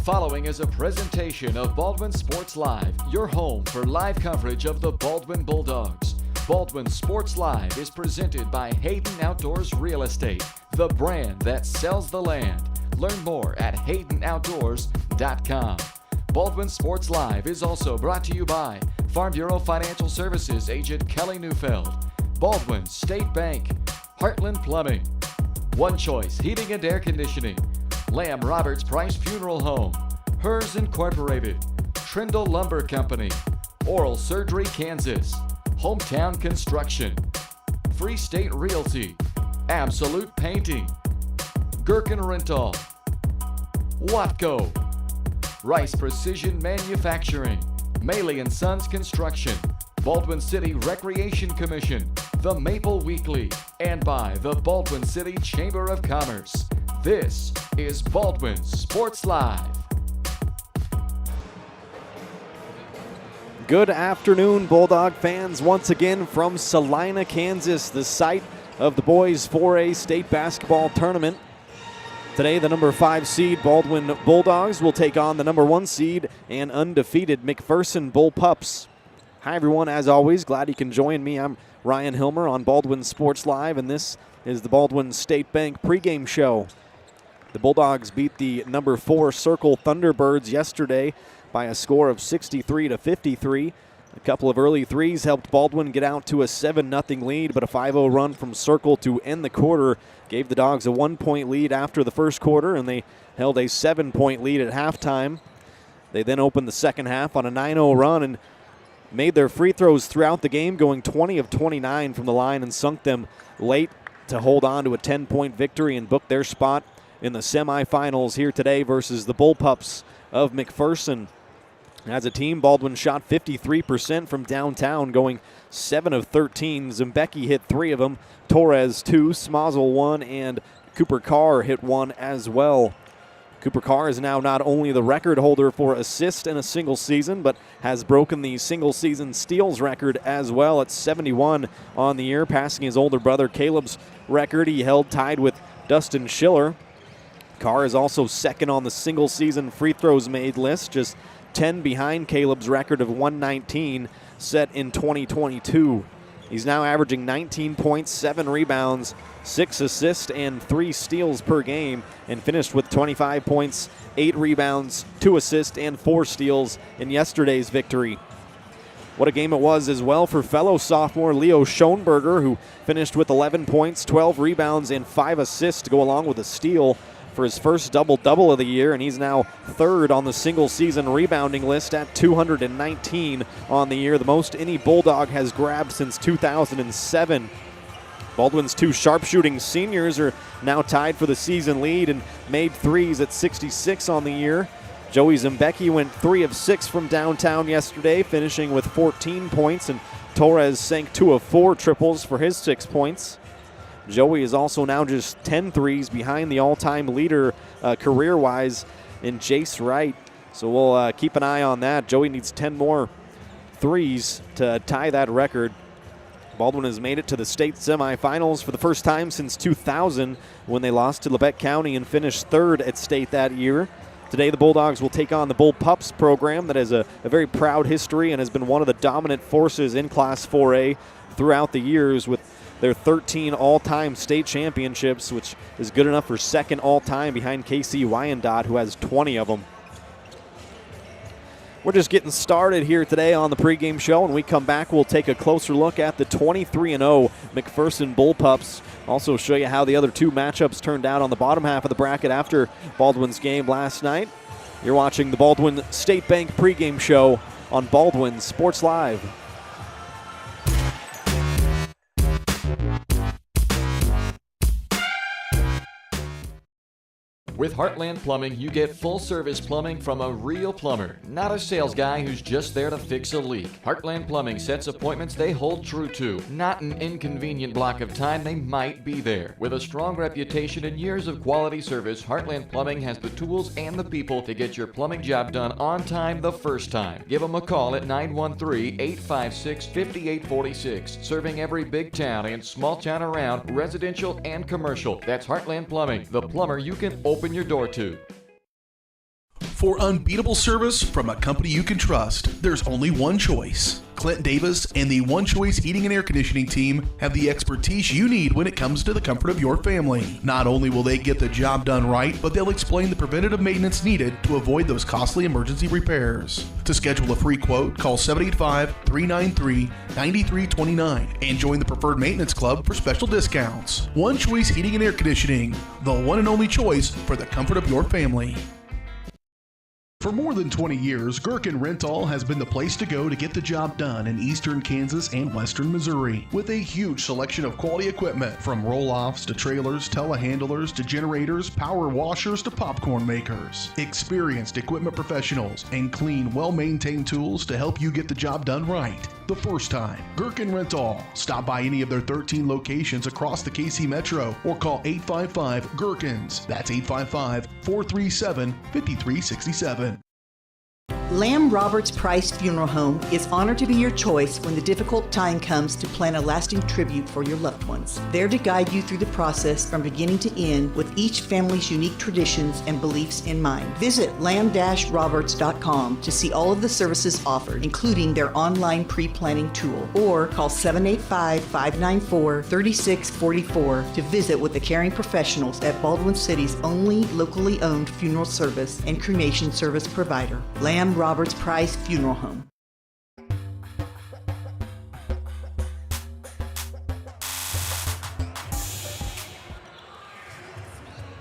following is a presentation of Baldwin Sports Live, your home for live coverage of the Baldwin Bulldogs. Baldwin Sports Live is presented by Hayden Outdoors Real Estate, the brand that sells the land. Learn more at haydenoutdoors.com. Baldwin Sports Live is also brought to you by Farm Bureau Financial Services agent Kelly Neufeld, Baldwin State Bank, Heartland Plumbing, One Choice Heating and Air Conditioning, Lamb Roberts Price Funeral Home, Hers Incorporated, Trindle Lumber Company, Oral Surgery Kansas, Hometown Construction, Free State Realty, Absolute Painting, Gherkin Rental, Watco, Rice Precision Manufacturing, Maley & Sons Construction, Baldwin City Recreation Commission, The Maple Weekly, and by the Baldwin City Chamber of Commerce. This is Baldwin Sports Live. Good afternoon, Bulldog fans. Once again from Salina, Kansas, the site of the boys 4A state basketball tournament. Today, the number 5 seed Baldwin Bulldogs will take on the number 1 seed and undefeated McPherson Bullpups. Hi, everyone. As always, glad you can join me. I'm Ryan Hilmer on Baldwin Sports Live, and this is the Baldwin State Bank pregame show. The Bulldogs beat the number 4 Circle Thunderbirds yesterday by a score of 63-53. A couple of early threes helped Baldwin get out to a 7-0 lead, but a 5-0 run from Circle to end the quarter gave the Dogs a 1-point lead after the first quarter, and they held a 7-point lead at halftime. They then opened the second half on a 9-0 run and made their free throws throughout the game, going 20 of 29 from the line, and sunk them late to hold on to a 10-point victory and book their spot in the semifinals here today versus the Bullpups of McPherson. As a team, Baldwin shot 53% from downtown, going 7 of 13. Zembecki hit 3 of them, Torres 2, Smazel 1, and Cooper Carr hit 1 as well. Cooper Carr is now not only the record holder for assists in a single season, but has broken the single-season steals record as well at 71 on the year, passing his older brother Caleb's record he held tied with Dustin Schiller. Carr is also second on the single-season free throws made list, just 10 behind Caleb's record of 119 set in 2022. He's now averaging 19 points, 7 rebounds, 6 assists, and 3 steals per game, and finished with 25 points, 8 rebounds, 2 assists, and 4 steals in yesterday's victory. What a game it was as well for fellow sophomore Leo Schoenberger, who finished with 11 points, 12 rebounds, and 5 assists to go along with a steal for his first double-double of the year, and he's now third on the single-season rebounding list at 219 on the year, the most any Bulldog has grabbed since 2007. Baldwin's 2 sharpshooting seniors are now tied for the season lead and made threes at 66 on the year. Joey Zembecki went 3 of 6 from downtown yesterday, finishing with 14 points, and Torres sank 2 of 4 triples for his 6 points. Joey is also now just 10 threes behind the all-time leader career-wise in Jace Wright. So we'll keep an eye on that. Joey needs 10 more threes to tie that record. Baldwin has made it to the state semifinals for the first time since 2000 when they lost to Lebec County and finished third at state that year. Today the Bulldogs will take on the Bullpups program that has a very proud history and has been one of the dominant forces in Class 4A throughout the years with their 13 all-time state championships, which is good enough for second all-time behind KC Wyandotte, who has 20 of them. We're just getting started here today on the pregame show. When we come back, we'll take a closer look at the 23-0 McPherson Bullpups. Also show you how the other 2 matchups turned out on the bottom half of the bracket after Baldwin's game last night. You're watching the Baldwin State Bank pregame show on Baldwin Sports Live. With Heartland Plumbing, you get full-service plumbing from a real plumber, not a sales guy who's just there to fix a leak. Heartland Plumbing sets appointments they hold true to, not an inconvenient block of time they might be there. With a strong reputation and years of quality service, Heartland Plumbing has the tools and the people to get your plumbing job done on time the first time. Give them a call at 913-856-5846, serving every big town and small town around, residential and commercial. That's Heartland Plumbing, the plumber you can open your door to. For unbeatable service from a company you can trust, there's only one choice. Clint Davis and the One Choice Heating and Air Conditioning team have the expertise you need when it comes to the comfort of your family. Not only will they get the job done right, but they'll explain the preventative maintenance needed to avoid those costly emergency repairs. To schedule a free quote, call 785-393-9329 and join the Preferred Maintenance Club for special discounts. One Choice Heating and Air Conditioning, the one and only choice for the comfort of your family. For more than 20 years, Gherkin Rental has been the place to go to get the job done in eastern Kansas and western Missouri. With a huge selection of quality equipment, from roll-offs to trailers, telehandlers to generators, power washers to popcorn makers. Experienced equipment professionals and clean, well-maintained tools to help you get the job done right. The first time, Gherkin Rental. Stop by any of their 13 locations across the KC Metro or call 855-GHERKINS. That's 855-437-5367. Lamb Roberts Price Funeral Home is honored to be your choice when the difficult time comes to plan a lasting tribute for your loved ones. There to guide you through the process from beginning to end with each family's unique traditions and beliefs in mind. Visit lamb-roberts.com to see all of the services offered, including their online pre-planning tool, or call 785-594-3644 to visit with the caring professionals at Baldwin City's only locally owned funeral service and cremation service provider, Lamb Roberts Price Funeral Home.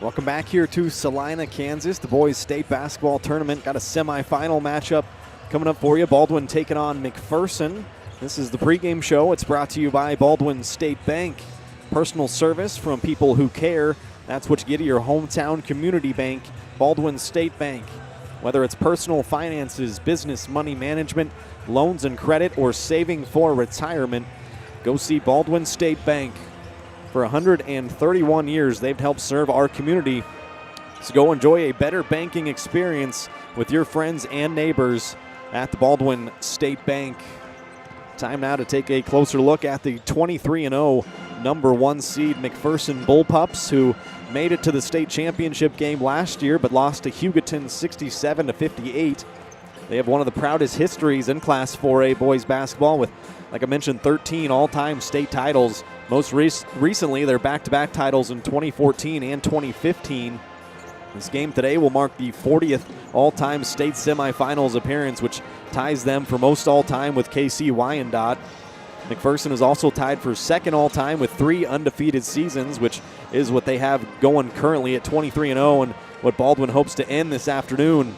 Welcome back here to Salina, Kansas. The boys state basketball tournament got a semifinal matchup coming up for you. Baldwin taking on McPherson. This is the pregame show. It's brought to you by Baldwin State Bank. Personal service from people who care. That's what you get at your hometown community bank, Baldwin State Bank. Whether it's personal finances, business, money management, loans and credit, or saving for retirement, go see Baldwin State Bank. For 131 years, they've helped serve our community. So go enjoy a better banking experience with your friends and neighbors at the Baldwin State Bank. Time now to take a closer look at the 23-0 number 1 seed McPherson Bullpups, who made it to the state championship game last year but lost to Hugoton 67-58. They have one of the proudest histories in Class 4A boys basketball with, like I mentioned, 13 all-time state titles. Most recently, their back-to-back titles in 2014 and 2015. This game today will mark the 40th all-time state semifinals appearance, which ties them for most all-time with KC Wyandotte. McPherson is also tied for second all-time with 3 undefeated seasons, which is what they have going currently at 23-0 and what Baldwin hopes to end this afternoon.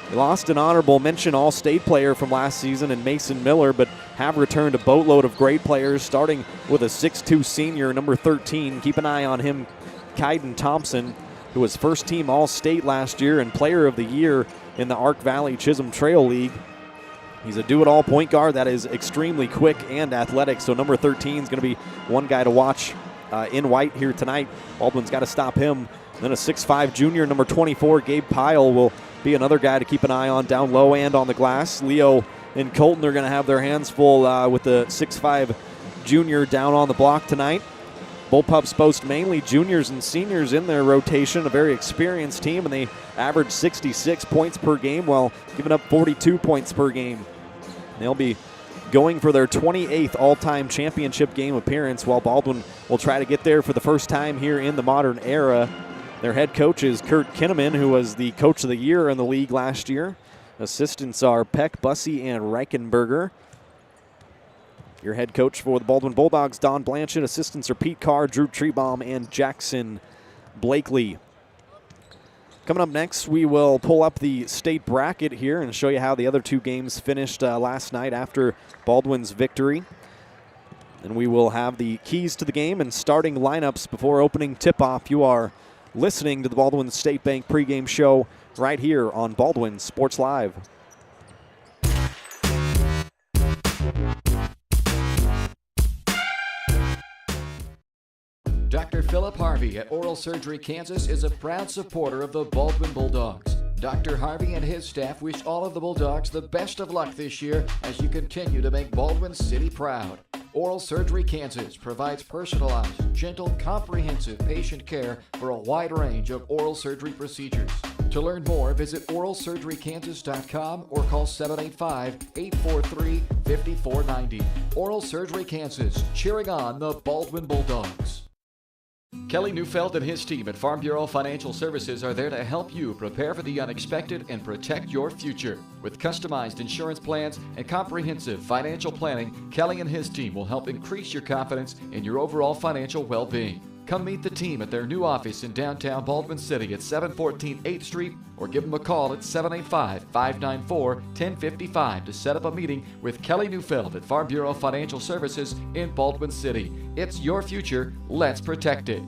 They lost an honorable mention all-state player from last season in Mason Miller, but have returned a boatload of great players, starting with a 6'2 senior, number 13. Keep an eye on him, Kaiden Thompson, who was first-team all-state last year and player of the year in the Ark Valley Chisholm Trail League. He's a do-it-all point guard that is extremely quick and athletic, so number 13 is going to be one guy to watch in white here tonight. Baldwin's got to stop him. And then a 6'5 junior, number 24, Gabe Pyle, will be another guy to keep an eye on down low and on the glass. Leo and Colton are going to have their hands full with the 6'5 junior down on the block tonight. Bullpups boast mainly juniors and seniors in their rotation, a very experienced team, and they average 66 points per game while giving up 42 points per game. They'll be going for their 28th all-time championship game appearance, while Baldwin will try to get there for the first time here in the modern era. Their head coach is Kurt Kinneman, who was the coach of the year in the league last year. Assistants are Peck, Bussey, and Reichenberger. Your head coach for the Baldwin Bulldogs, Don Blanchett. Assistants are Pete Carr, Drew Trebaum, and Jackson Blakely. Coming up next, we will pull up the state bracket here and show you how the other 2 games finished last night after Baldwin's victory. And we will have the keys to the game and starting lineups before opening tip-off. You are listening to the Baldwin State Bank pregame show right here on Baldwin Sports Live. Dr. Philip Harvey at Oral Surgery Kansas is a proud supporter of the Baldwin Bulldogs. Dr. Harvey and his staff wish all of the Bulldogs the best of luck this year as you continue to make Baldwin City proud. Oral Surgery Kansas provides personalized, gentle, comprehensive patient care for a wide range of oral surgery procedures. To learn more, visit oralsurgerykansas.com or call 785-843-5490. Oral Surgery Kansas, cheering on the Baldwin Bulldogs. Kelly Neufeld and his team at Farm Bureau Financial Services are there to help you prepare for the unexpected and protect your future. With customized insurance plans and comprehensive financial planning, Kelly and his team will help increase your confidence in your overall financial well-being. Come meet the team at their new office in downtown Baldwin City at 714 8th Street or give them a call at 785-594-1055 to set up a meeting with Kelly Neufeld at Farm Bureau Financial Services in Baldwin City. It's your future. Let's protect it.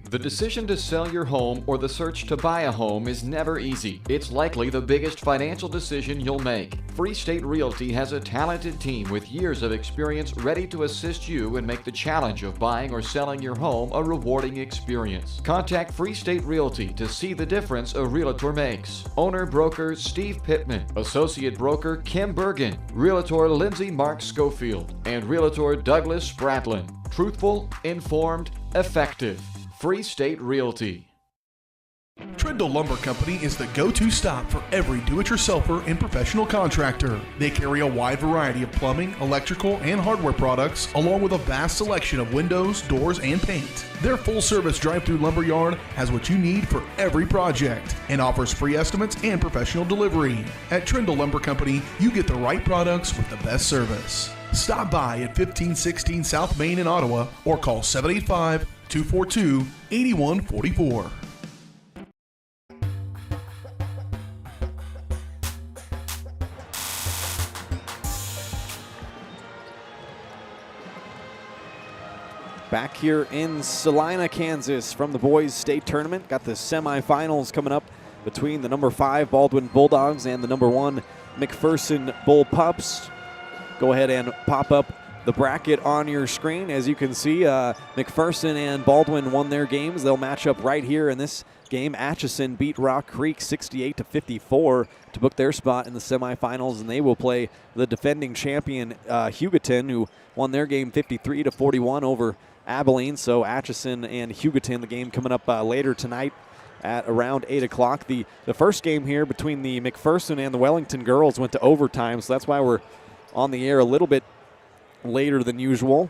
The decision to sell your home or the search to buy a home is never easy. It's likely the biggest financial decision you'll make. Free State Realty has a talented team with years of experience ready to assist you and make the challenge of buying or selling your home a rewarding experience. Contact Free State Realty to see the difference a realtor makes. Owner-broker Steve Pittman, Associate Broker Kim Bergen, Realtor Lindsay Mark Schofield, and Realtor Douglas Spratlin. Truthful, informed, effective. Free State Realty. Trindle Lumber Company is the go-to stop for every do-it-yourselfer and professional contractor. They carry a wide variety of plumbing, electrical, and hardware products, along with a vast selection of windows, doors, and paint. Their full-service drive-through lumber yard has what you need for every project and offers free estimates and professional delivery. At Trindle Lumber Company, you get the right products with the best service. Stop by at 1516 South Main in Ottawa or call 785-242-8144. Back here in Salina, Kansas from the boys state tournament. Got the semifinals coming up between the number 5 Baldwin Bulldogs and the number 1 McPherson Bullpups. Go ahead and pop up the bracket on your screen. As you can see, McPherson and Baldwin won their games. They'll match up right here in this game. Atchison beat Rock Creek 68-54 to book their spot in the semifinals, and they will play the defending champion Hugoton, who won their game 53-41 over Abilene. So Atchison and Hugoton, the game coming up later tonight at around 8 o'clock. The first game here between the McPherson and the Wellington girls went to overtime, so that's why we're on the air a little bit later than usual.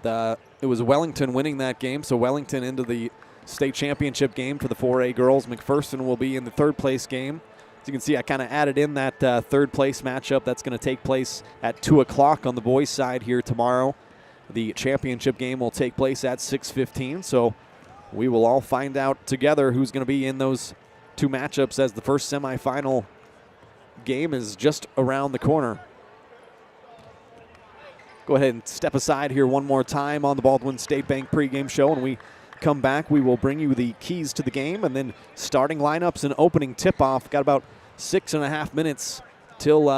It was Wellington winning that game, so Wellington into the state championship game for the 4A girls. McPherson will be in the third place game. As you can see, I kind of added in that third place matchup. That's going to take place at 2 o'clock on the boys' side here tomorrow. The championship game will take place at 6:15, so we will all find out together who's going to be in those two matchups as the first semifinal game is just around the corner. Go ahead and step aside here one more time on the Baldwin State Bank pregame show. When we come back, we will bring you the keys to the game and then starting lineups and opening tip-off. Got about 6.5 minutes till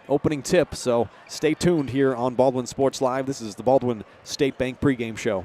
opening tip, so stay tuned here on Baldwin Sports Live. This is the Baldwin State Bank pregame show.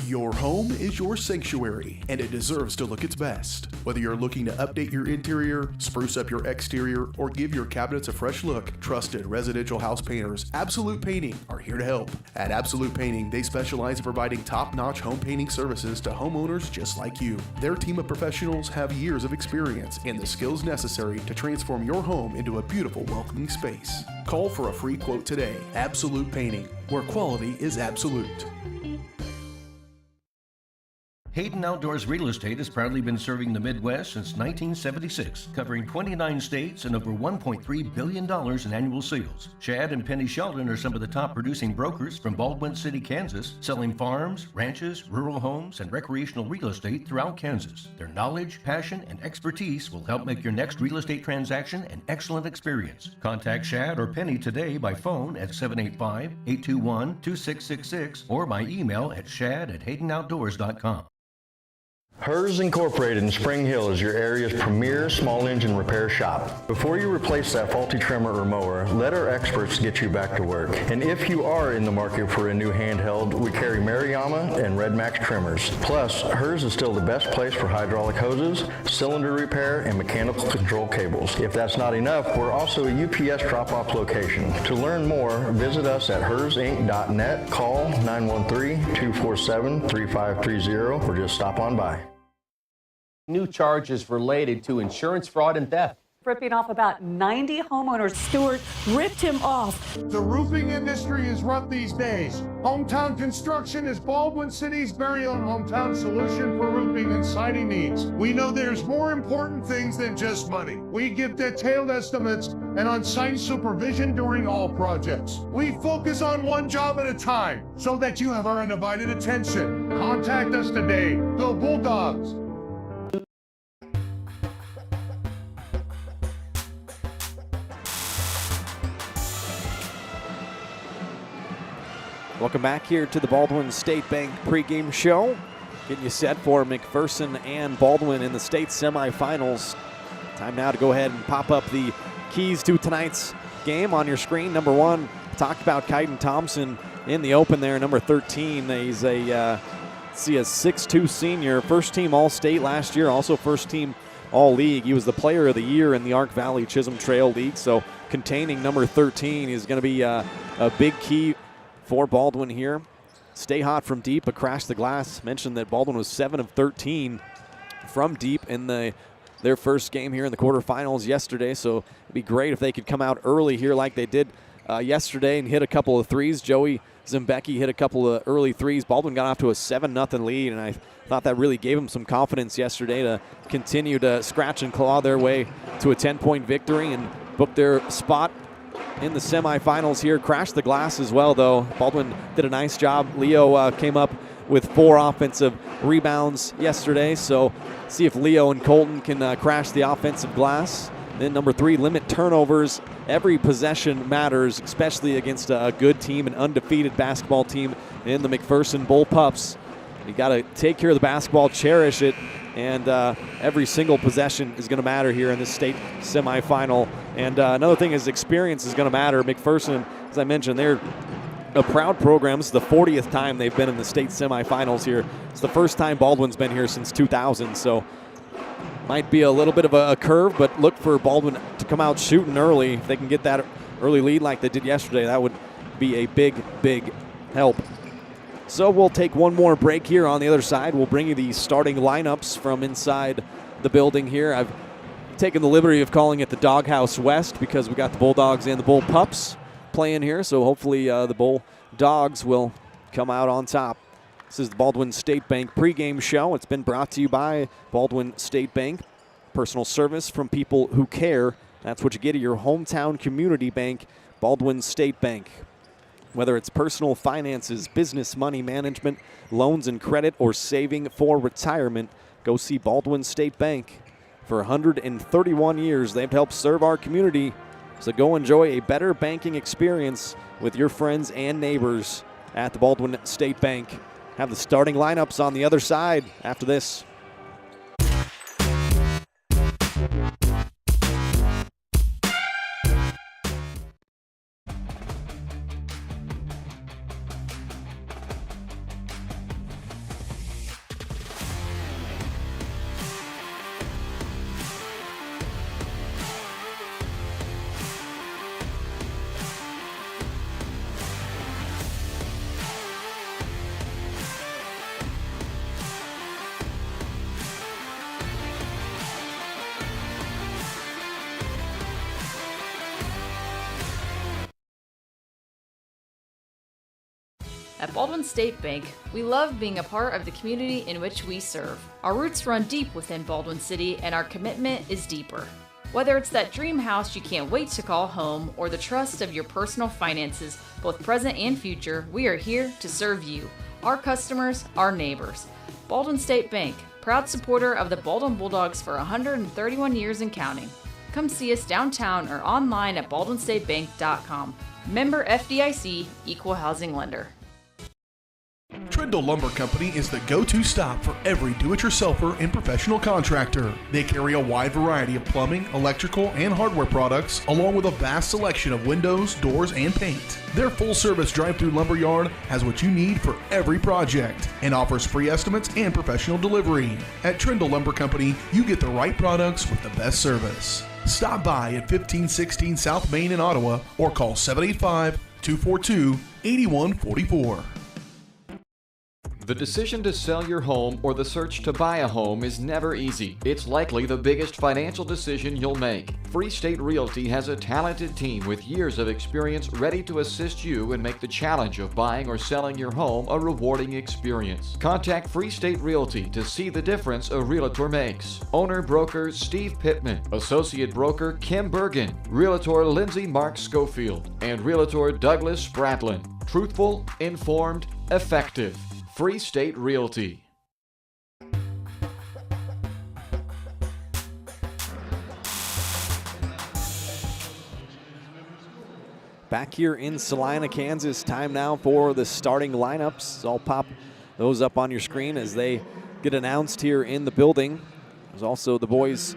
Your home is your sanctuary, and it deserves to look its best. Whether you're looking to update your interior, spruce up your exterior, or give your cabinets a fresh look, trusted residential house painters Absolute Painting are here to help. At Absolute Painting, they specialize in providing top-notch home painting services to homeowners just like you. Their team of professionals have years of experience and the skills necessary to transform your home into a beautiful, welcoming space. Call for a free quote today. Absolute Painting, where quality is absolute. Hayden Outdoors Real Estate has proudly been serving the Midwest since 1976, covering 29 states and over $1.3 billion in annual sales. Chad and Penny Sheldon are some of the top producing brokers from Baldwin City, Kansas, selling farms, ranches, rural homes, and recreational real estate throughout Kansas. Their knowledge, passion, and expertise will help make your next real estate transaction an excellent experience. Contact Chad or Penny today by phone at 785-821-2666 or by email at shad@haydenoutdoors.com. Hers Incorporated in Spring Hill is your area's premier small engine repair shop. Before you replace that faulty trimmer or mower, let our experts get you back to work. And if you are in the market for a new handheld, we carry Maruyama and Red Max trimmers. Plus, Hers is still the best place for hydraulic hoses, cylinder repair, and mechanical control cables. If that's not enough, we're also a UPS drop-off location. To learn more, visit us at hersinc.net, call 913-247-3530, or just stop on by. New charges related to insurance fraud and theft. Ripping off about 90 homeowners. Stewart ripped him off. The roofing industry is rough these days. Hometown Construction is Baldwin City's very own hometown solution for roofing and siding needs. We know there's more important things than just money. We give detailed estimates and on-site supervision during all projects. We focus on one job at a time so that you have our undivided attention. Contact us today. Go Bulldogs! Welcome back here to the Baldwin State Bank pregame show. Getting you set for McPherson and Baldwin in the state semifinals. Time now to go ahead and pop up the keys to tonight's game on your screen. Number 1, talked about Kyden Thompson in the open there. Number 13, he's a 6'2" senior, first team All-State last year, also first team All-League. He was the player of the year in the Ark Valley Chisholm Trail League, so containing number 13 is going to be a big key for Baldwin here. Stay hot from deep, but crash the glass. Mentioned that Baldwin was 7 of 13 from deep in their first game here in the quarterfinals yesterday, so it'd be great if they could come out early here like they did yesterday and hit a couple of threes. Joey Zembecki hit a couple of early threes. Baldwin got off to a 7-0 lead, and I thought that really gave them some confidence yesterday to continue to scratch and claw their way to a 10-point victory and book their spot in the semifinals here. Crashed the glass as well, though. Baldwin did a nice job. Leo came up with 4 offensive rebounds yesterday, so see if Leo and Colton can crash the offensive glass. Then number 3, limit turnovers. Every possession matters, especially against a good team, an undefeated basketball team in the McPherson Bullpups. You got to take care of the basketball, cherish it, and every single possession is going to matter here in this state semifinal. And another thing is experience is going to matter. McPherson, as I mentioned, they're a proud program. This is the 40th time they've been in the state semifinals here. It's the first time Baldwin's been here since 2000, so might be a little bit of a curve, but look for Baldwin to come out shooting early. If they can get that early lead like they did yesterday, that would be a big, big help. So we'll take one more break here. On the other side, we'll bring you the starting lineups from inside the building here. I've taken the liberty of calling it the Doghouse West because we got the Bulldogs and the Bullpups playing here, so hopefully the Bulldogs will come out on top. This is the Baldwin State Bank pregame show. It's been brought to you by Baldwin State Bank. Personal service from people who care. That's what you get at your hometown community bank, Baldwin State Bank. Whether it's personal finances, business money management, loans and credit, or saving for retirement, go see Baldwin State Bank. For 131 years, they've helped serve our community. So go enjoy a better banking experience with your friends and neighbors at the Baldwin State Bank. Have the starting lineups on the other side after this. At Baldwin State Bank, we love being a part of the community in which we serve. Our roots run deep within Baldwin City, and our commitment is deeper. Whether it's that dream house you can't wait to call home or the trust of your personal finances, both present and future, we are here to serve you, our customers, our neighbors. Baldwin State Bank, proud supporter of the Baldwin Bulldogs for 131 years and counting. Come see us downtown or online at baldwinstatebank.com. Member FDIC, Equal Housing Lender. Trindle Lumber Company is the go-to stop for every do-it-yourselfer and professional contractor. They carry a wide variety of plumbing, electrical, and hardware products, along with a vast selection of windows, doors, and paint. Their full-service drive-through lumber yard has what you need for every project and offers free estimates and professional delivery. At Trindle Lumber Company, you get the right products with the best service. Stop by at 1516 South Main in Ottawa or call 785-242-8144. The decision to sell your home or the search to buy a home is never easy. It's likely the biggest financial decision you'll make. Free State Realty has a talented team with years of experience ready to assist you and make the challenge of buying or selling your home a rewarding experience. Contact Free State Realty to see the difference a realtor makes. Owner-broker Steve Pittman, Associate Broker Kim Bergen, Realtor Lindsay Mark Schofield, and Realtor Douglas Spratlin. Truthful, informed, effective. Free State Realty. Back here in Salina, Kansas, time now for the starting lineups. I'll pop those up on your screen as they get announced here in the building. There's also the boys'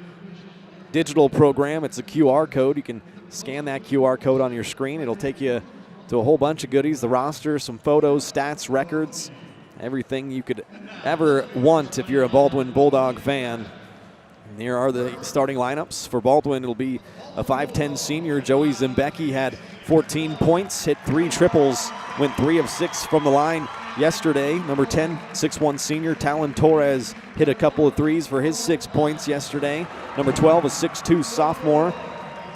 digital program. It's a QR code. You can scan that QR code on your screen. It'll take you to a whole bunch of goodies, the roster, some photos, stats, records, everything you could ever want if you're a Baldwin Bulldog fan. And here are the starting lineups. For Baldwin, it'll be a 5'10 senior. Joey Zimbecki had 14 points, hit 3 triples, went 3 of 6 from the line yesterday. Number 10, 6'1 senior Talon Torres hit a couple of threes for his 6 points yesterday. Number 12, a 6'2 sophomore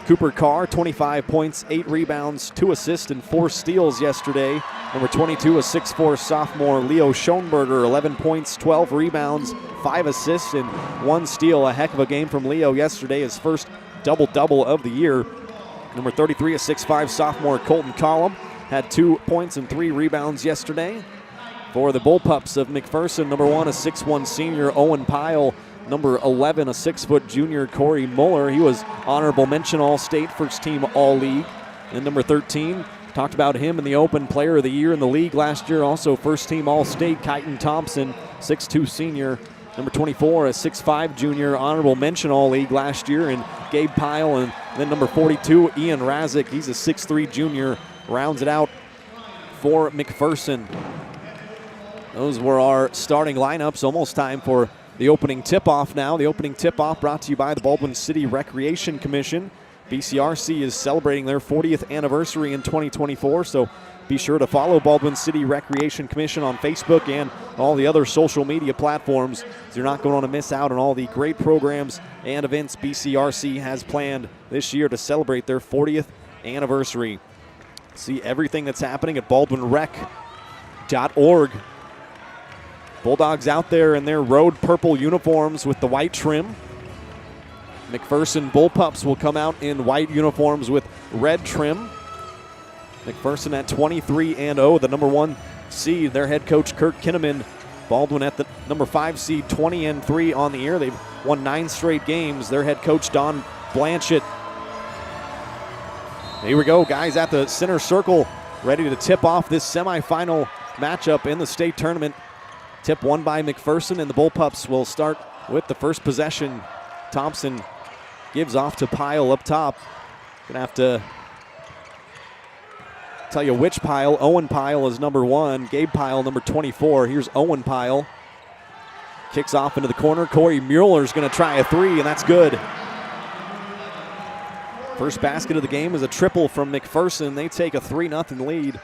Cooper Carr, 25 points, 8 rebounds, 2 assists, and 4 steals yesterday. Number 22, a 6'4 sophomore Leo Schoenberger, 11 points, 12 rebounds, 5 assists, and 1 steal. A heck of a game from Leo yesterday, his first double-double of the year. Number 33, a 6'5 sophomore Colton Collum, had 2 points and 3 rebounds yesterday. For the Bullpups of McPherson, number 1, a 6'1 senior Owen Pyle. Number 11, a 6' junior Corey Muller. He was honorable mention All-State, first team All-League. And number 13, talked about him in the Open Player of the Year in the league last year. Also first team All-State, Kyton Thompson, 6'2 senior. Number 24, a 6'5 junior, honorable mention All-League last year, and Gabe Pyle. And then number 42, Ian Razik. He's a 6'3 junior, rounds it out for McPherson. Those were our starting lineups. Almost time for the opening tip-off now. The opening tip-off brought to you by the Baldwin City Recreation Commission. BCRC is celebrating their 40th anniversary in 2024, so be sure to follow Baldwin City Recreation Commission on Facebook and all the other social media platforms, so you're not going to miss out on all the great programs and events BCRC has planned this year to celebrate their 40th anniversary. See everything that's happening at baldwinrec.org. Bulldogs out there in their road purple uniforms with the white trim. McPherson Bullpups will come out in white uniforms with red trim. McPherson at 23-0, the number 1 seed. Their head coach Kirk Kinneman. Baldwin at the number 5 seed, 20-3 on the year. They've won 9 straight games. Their head coach Don Blanchett. Here we go, guys, at the center circle, ready to tip off this semifinal matchup in the state tournament. Tip won by McPherson, and the Bullpups will start with the first possession. Thompson gives off to Pyle up top. Gonna have to tell you which Pyle. Owen Pyle is number 1. Gabe Pyle, number 24. Here's Owen Pyle. Kicks off into the corner. Corey Mueller's gonna try a 3, and that's good. First basket of the game is a triple from McPherson. They take a 3-0 lead.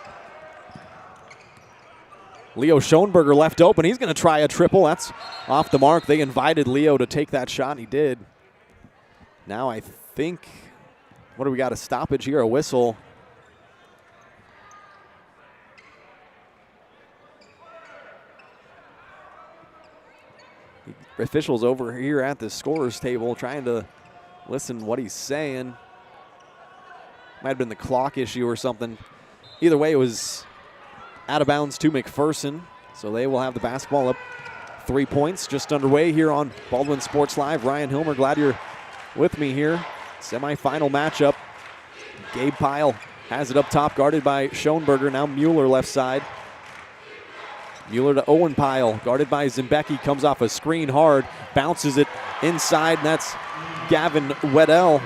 Leo Schoenberger left open. He's going to try a triple. That's off the mark. They invited Leo to take that shot, and he did. Now I think, what do we got, a stoppage here, a whistle. The officials over here at the scorer's table trying to listen what he's saying. Might have been the clock issue or something. Either way, it was out of bounds to McPherson, so they will have the basketball up 3 points. Just underway here on Baldwin Sports Live. Ryan Hilmer, glad you're with me here. Semi-final matchup. Gabe Pyle has it up top, guarded by Schoenberger. Now Mueller left side. Mueller to Owen Pyle, guarded by Zimbecki, comes off a screen hard, bounces it inside, and that's Gavin Weddell.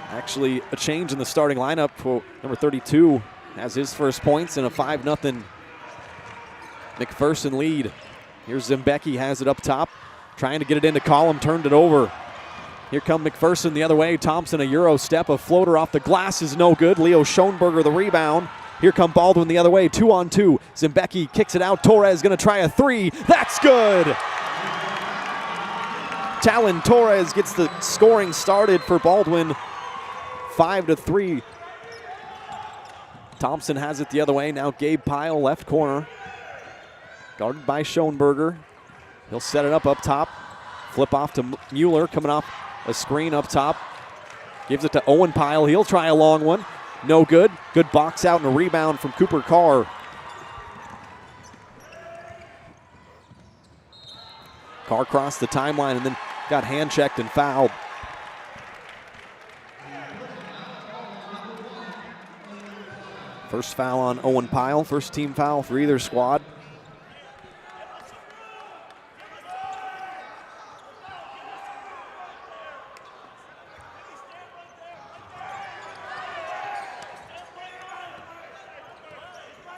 Actually, a change in the starting lineup for number 32 has his first points in a 5-0 McPherson lead. Here's Zimbecki, has it up top, trying to get it into Collum, turned it over. Here come McPherson the other way. Thompson, a Euro step, a floater off the glass is no good. Leo Schoenberger the rebound. Here come Baldwin the other way, 2-on-2. Zimbecki kicks it out. Torres gonna try a three. That's good! Talon Torres gets the scoring started for Baldwin. 5-3. Thompson has it the other way. Now Gabe Pyle, left corner. Guarded by Schoenberger. He'll set it up top. Flip off to Mueller, coming off a screen up top. Gives it to Owen Pyle. He'll try a long one. No good. Good box out and a rebound from Cooper Carr. Carr crossed the timeline and then got hand checked and fouled. First foul on Owen Pyle. First team foul for either squad.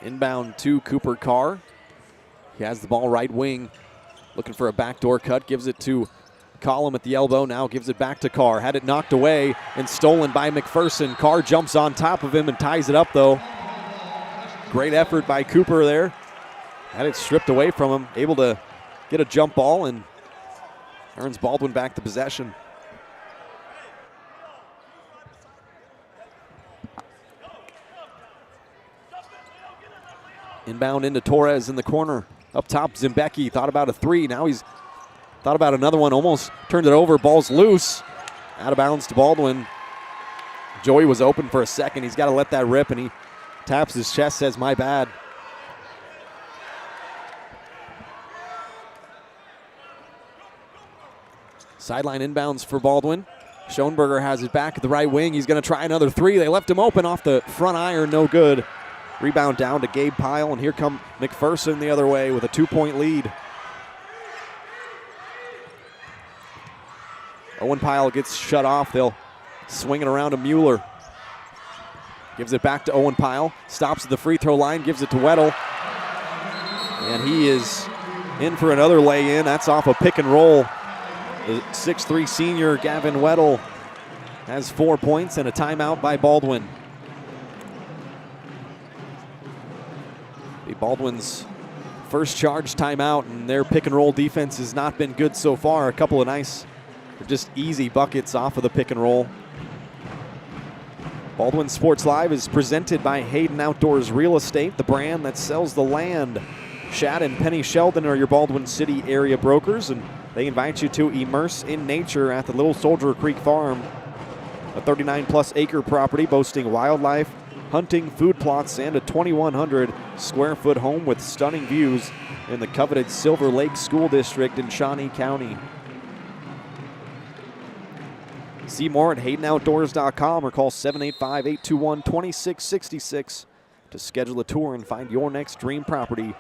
Inbound to Cooper Carr. He has the ball right wing. Looking for a backdoor cut. Gives it to Collum at the elbow. Now gives it back to Carr. Had it knocked away and stolen by McPherson. Carr jumps on top of him and ties it up though. Great effort by Cooper there. Had it stripped away from him. Able to get a jump ball and earns Baldwin back the possession. Inbound into Torres in the corner. Up top, Zimbecki thought about a three. Now he's thought about another one. Almost turned it over. Ball's loose. Out of bounds to Baldwin. Joey was open for a second. He's got to let that rip, and he taps his chest, says, my bad. Sideline inbounds for Baldwin. Schoenberger has it back at the right wing. He's going to try another three. They left him open off the front iron. No good. Rebound down to Gabe Pyle, and here come McPherson the other way with a 2-point lead. Owen Pyle gets shut off. They'll swing it around to Mueller. Gives it back to Owen Pyle. Stops at the free throw line, gives it to Weddle. And he is in for another lay-in. That's off a pick and roll. The 6'3 senior Gavin Weddle has 4 points and a timeout by Baldwin. Baldwin's first charge timeout, and their pick and roll defense has not been good so far. A couple of nice, just easy buckets off of the pick and roll. Baldwin Sports Live is presented by Hayden Outdoors Real Estate, the brand that sells the land. Shad and Penny Sheldon are your Baldwin City area brokers, and they invite you to immerse in nature at the Little Soldier Creek Farm, a 39-plus acre property boasting wildlife, hunting, food plots, and a 2,100 square foot home with stunning views in the coveted Silver Lake School District in Shawnee County. See more at HaydenOutdoors.com or call 785-821-2666 to schedule a tour and find your next dream property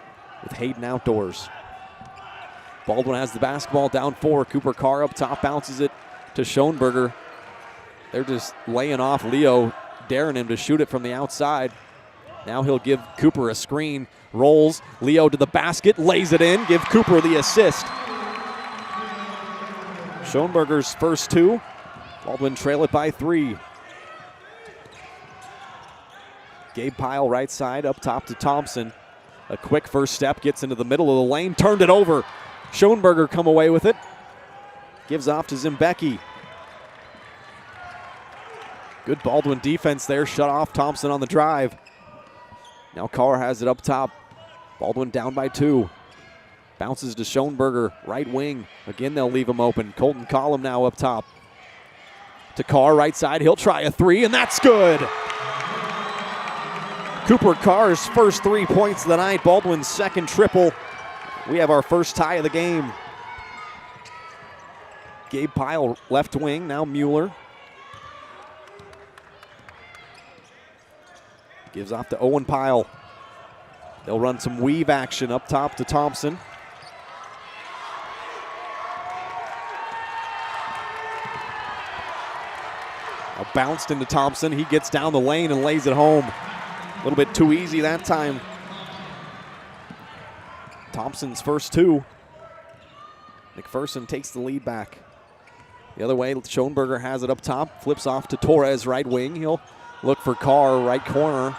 with Hayden Outdoors. Baldwin has the basketball down 4. Cooper Carr up top, bounces it to Schoenberger. They're just laying off Leo, daring him to shoot it from the outside. Now he'll give Cooper a screen, rolls, Leo to the basket, lays it in, give Cooper the assist. Schoenberger's first 2. Baldwin trail it by 3. Gabe Pyle right side, up top to Thompson. A quick first step, gets into the middle of the lane, turned it over. Schoenberger come away with it. Gives off to Zimbecki. Good Baldwin defense there, shut off Thompson on the drive. Now Carr has it up top. Baldwin down by 2. Bounces to Schoenberger, right wing. Again, they'll leave him open. Colton Collum now up top. To Carr, right side, he'll try a 3, and that's good. Cooper Carr's first 3 points of the night. Baldwin's second triple. We have our first tie of the game. Gabe Pyle, left wing, now Mueller. Gives off to Owen Pyle. They'll run some weave action up top to Thompson. Now bounced into Thompson. He gets down the lane and lays it home. A little bit too easy that time. Thompson's first two. McPherson takes the lead back. The other way, Schoenberger has it up top, flips off to Torres, right wing. He'll look for Carr, right corner.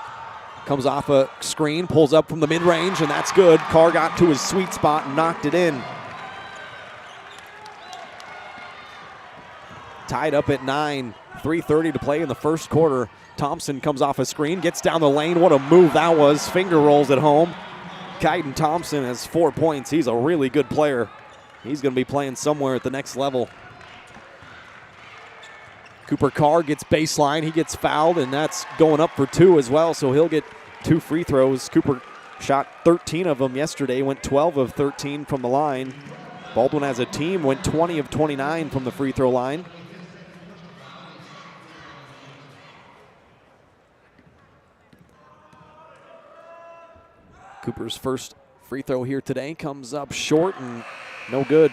Comes off a screen, pulls up from the mid-range, and that's good. Carr got to his sweet spot and knocked it in. Tied up at 9, 3:30 to play in the first quarter. Thompson comes off a screen, gets down the lane. What a move that was. Finger rolls it home. Kaiden Thompson has 4 points. He's a really good player. He's going to be playing somewhere at the next level. Cooper Carr gets baseline. He gets fouled, and that's going up for 2 as well, so he'll get 2 free throws. Cooper shot 13 of them yesterday, went 12 of 13 from the line. Baldwin as a team went 20 of 29 from the free throw line. Cooper's first free throw here today comes up short and no good.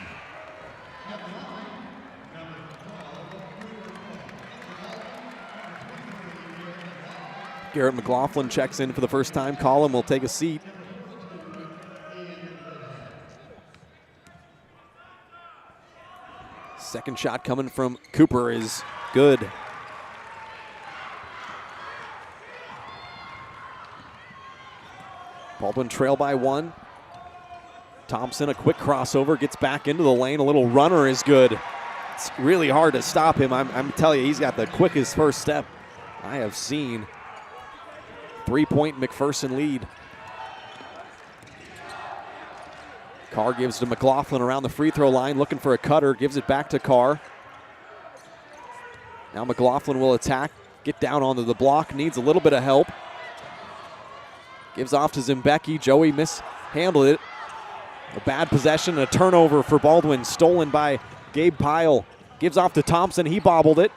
Garrett McLaughlin checks in for the first time. Collin will take a seat. Second shot coming from Cooper is good. Baldwin trail by 1. Thompson, a quick crossover, gets back into the lane. A little runner is good. It's really hard to stop him. I'm telling you, he's got the quickest first step I have seen. 3-point McPherson lead. Carr gives to McLaughlin around the free throw line, looking for a cutter, gives it back to Carr. Now McLaughlin will attack, get down onto the block, needs a little bit of help. Gives off to Zimbecki. Joey mishandled it. A bad possession, a turnover for Baldwin, stolen by Gabe Pyle. Gives off to Thompson, he bobbled it.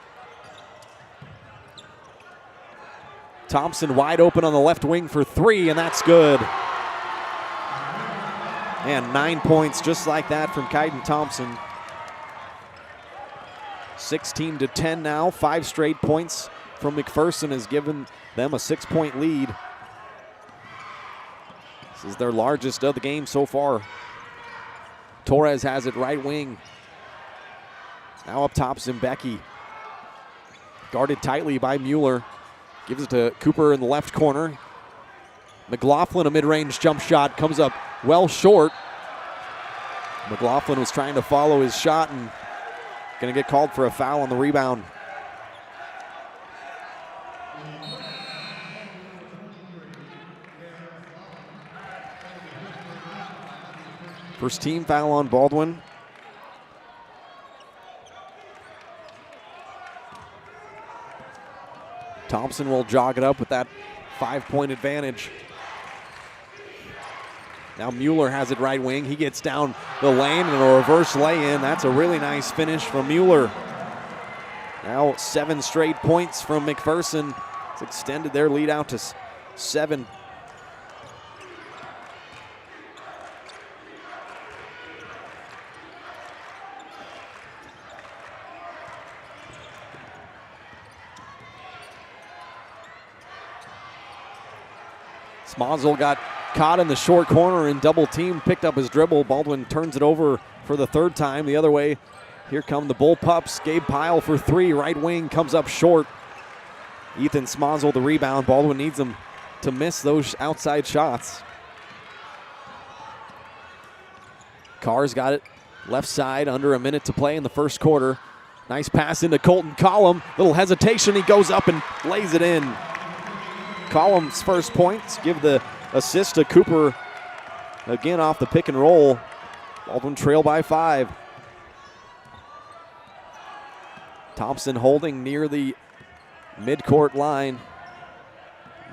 Thompson wide open on the left wing for 3, and that's good. And 9 points just like that from Kaiden Thompson. 16-10 now, 5 straight points from McPherson has given them a 6-point lead. This is their largest of the game so far. Torres has it right wing. Now up top, Zimbecki. Guarded tightly by Mueller. Gives it to Cooper in the left corner. McLaughlin, a mid-range jump shot, comes up well short. McLaughlin was trying to follow his shot and going to get called for a foul on the rebound. First team foul on Baldwin. Thompson will jog it up with that 5-point advantage. Now Mueller has it right wing. He gets down the lane and a reverse lay-in. That's a really nice finish from Mueller. Now 7 straight points from McPherson. It's extended their lead out to 7. Smonzel got caught in the short corner and double team, picked up his dribble. Baldwin turns it over for the 3rd time. The other way, here come the Bullpups. Gabe Pyle for 3, right wing, comes up short. Ethan Smonzel the rebound. Baldwin needs him to miss those outside shots. Carr's got it left side, under a minute to play in the first quarter. Nice pass into Colton Collum. Little hesitation, he goes up and lays it in. Collum's first points, give the assist to Cooper. Again off the pick and roll. Baldwin trail by 5. Thompson holding near the midcourt line.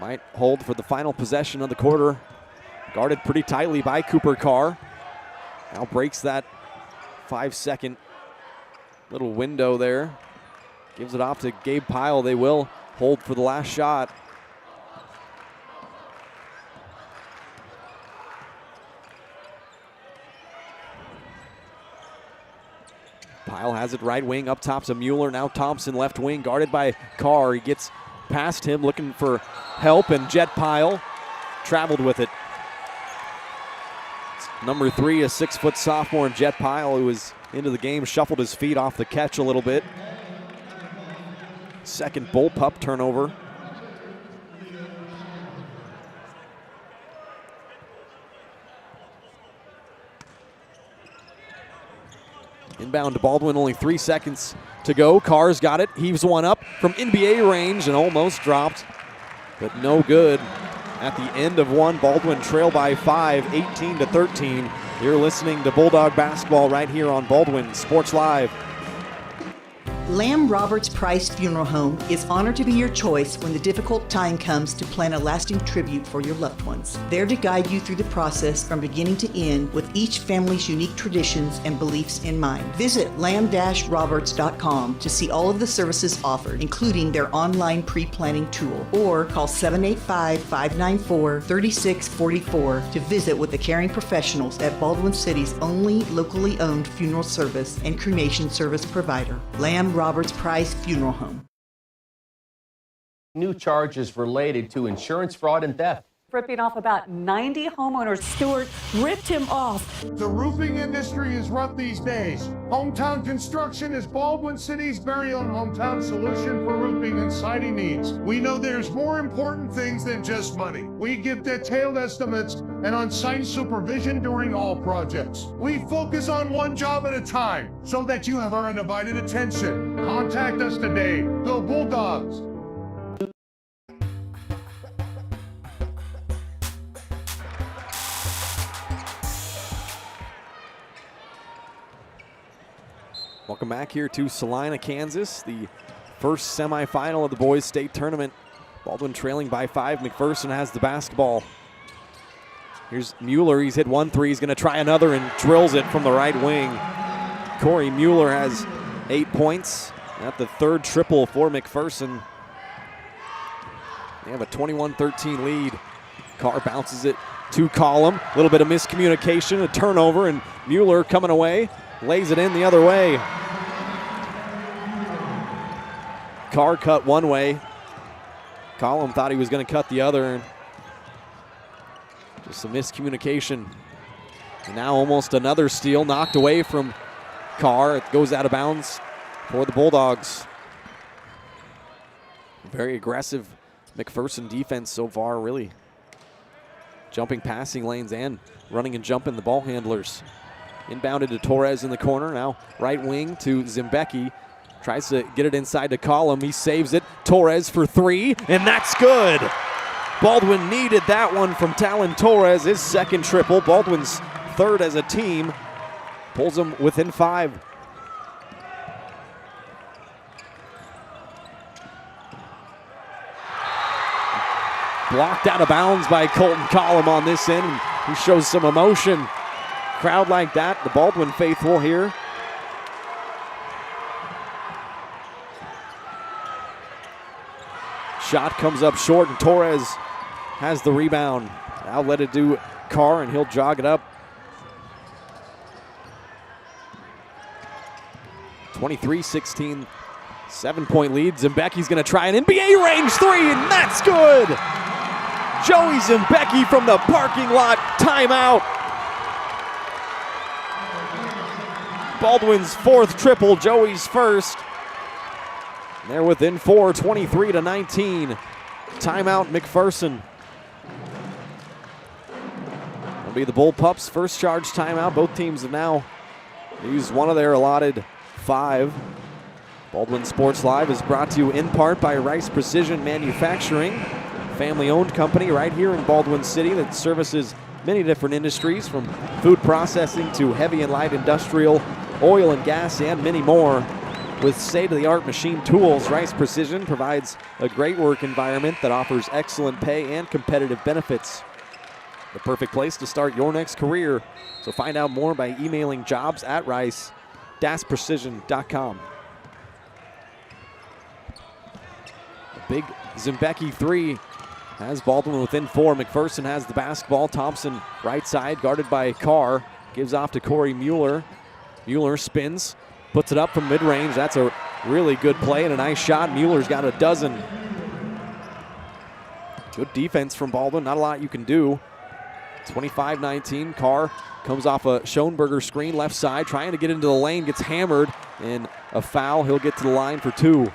Might hold for the final possession of the quarter. Guarded pretty tightly by Cooper Carr. Now breaks that 5-second little window there. Gives it off to Gabe Pyle. They will hold for the last shot. has it right wing up top to Mueller. Now Thompson left wing guarded by Carr. He gets past him looking for help, and Jet Pyle traveled with it. It's number 3, a 6-foot sophomore, Jet Pyle, who was into the game, shuffled his feet off the catch a little bit. Second Bullpup turnover. Inbound to Baldwin, only 3 seconds to go. Carr's got it, heaves one up from NBA range and almost dropped, but no good. At the end of one, Baldwin trail by 5, 18-13. You're listening to Bulldog basketball right here on Baldwin Sports Live. Lamb Roberts Price Funeral Home is honored to be your choice when the difficult time comes to plan a lasting tribute for your loved ones. There to guide you through the process from beginning to end with each family's unique traditions and beliefs in mind. Visit lamb-roberts.com to see all of the services offered, including their online pre-planning tool, or call 785-594-3644 to visit with the caring professionals at Baldwin City's only locally owned funeral service and cremation service provider, Lamb Roberts Price Funeral Home. New charges related to insurance fraud and theft. Ripping off about 90 homeowners. Stewart ripped him off. The roofing industry is rough these days. Hometown Construction is Baldwin City's very own hometown solution for roofing and siding needs. We know there's more important things than just money. We give detailed estimates and on-site supervision during all projects. We focus on one job at a time so that you have our undivided attention. Contact us today. The Bulldogs. Welcome back here to Salina, Kansas, the first semifinal of the boys state tournament. Baldwin trailing by 5. McPherson has the basketball. Here's Mueller. He's hit 1 3. He's going to try another and drills it from the right wing. Corey Mueller has 8 points. At the third triple for McPherson. They have a 21-13 lead. Carr bounces it to Collum. A little bit of miscommunication, a turnover, and Mueller coming away. Lays it in the other way. Carr cut one way. Collum thought he was going to cut the other. Just some miscommunication. And now almost another steal knocked away from Carr. It goes out of bounds for the Bulldogs. Very aggressive McPherson defense so far, really. Jumping passing lanes and running and jumping the ball handlers. Inbounded to Torres in the corner. Now right wing to Zimbecki. Tries to get it inside to Collum. He saves it. Torres for 3, and that's good. Baldwin needed that one from Talon Torres. His second triple. Baldwin's third as a team. Pulls him within 5. Blocked out of bounds by Colton Collum on this end. He shows some emotion. Crowd like that, the Baldwin faithful here. Shot comes up short, and Torres has the rebound. Now let it do Carr, and he'll jog it up. 23-16, 7-point lead. Zimbecki's going to try an NBA range 3, and that's good. Joey Zimbecki from the parking lot, timeout. Baldwin's 4th triple, Joey's first. They're within 4, 23-19. Timeout McPherson. It'll be the Bullpups' first charge timeout. Both teams have now used one of their allotted 5. Baldwin Sports Live is brought to you in part by Rice Precision Manufacturing, family-owned company right here in Baldwin City that services many different industries, from food processing to heavy and light industrial, oil and gas, and many more. With state-of-the-art machine tools, Rice Precision provides a great work environment that offers excellent pay and competitive benefits. The perfect place to start your next career. So find out more by emailing jobs@rice-precision.com. A big Zimbecki 3 has Baldwin within 4. McPherson has the basketball. Thompson right side, guarded by Carr. Gives off to Corey Mueller. Mueller spins, puts it up from mid-range. That's a really good play and a nice shot. Mueller's got a dozen. Good defense from Baldwin. Not a lot you can do. 25-19. Carr comes off a Schoenberger screen left side, trying to get into the lane, gets hammered, and a foul. He'll get to the line for 2.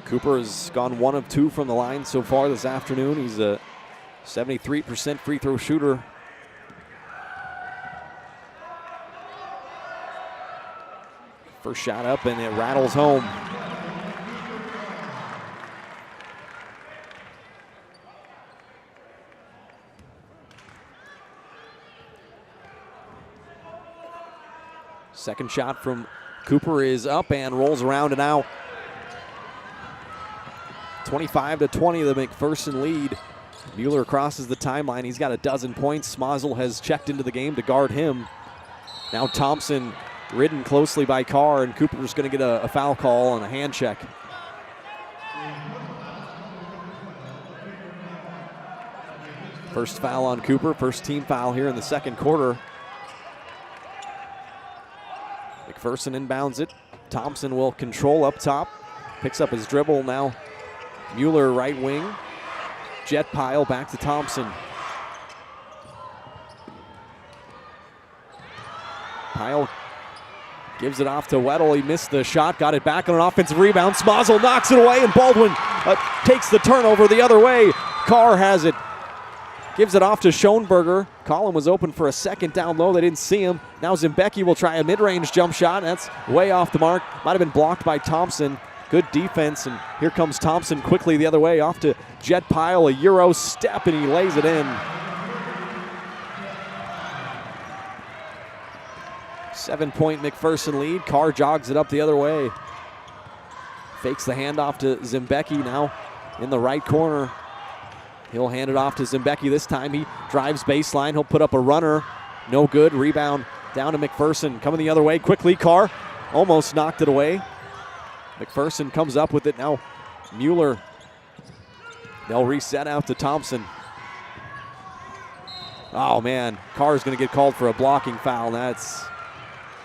Cooper has gone 1 of 2 from the line so far this afternoon. He's a 73% free throw shooter. First shot up and it rattles home. Second shot from Cooper is up and rolls around and out. 25-20, the McPherson lead. Mueller crosses the timeline. He's got a dozen points. Smazel has checked into the game to guard him. Now Thompson ridden closely by Carr, and Cooper's going to get a foul call and a hand check. First foul on Cooper, first team foul here in the second quarter. McPherson inbounds it. Thompson will control up top. Picks up his dribble now. Mueller right wing. Jet pile back to Thompson. Pile gives it off to Weddle. He missed the shot, got it back on an offensive rebound. Smazel knocks it away, and Baldwin takes the turnover the other way. Carr has it. Gives it off to Schoenberger. Collin was open for a second down low. They didn't see him. Now Zimbecki will try a mid-range jump shot. That's way off the mark. Might have been blocked by Thompson. Good defense, and here comes Thompson quickly the other way. Off to Jet Pile, a Euro step, and he lays it in. 7-point McPherson lead. Carr jogs it up the other way. Fakes the handoff to Zimbecki now in the right corner. He'll hand it off to Zimbecki this time. He drives baseline. He'll put up a runner. No good. Rebound down to McPherson. Coming the other way quickly. Carr almost knocked it away. McPherson comes up with it now. Mueller. They'll reset out to Thompson. Oh, man. Carr's going to get called for a blocking foul. That's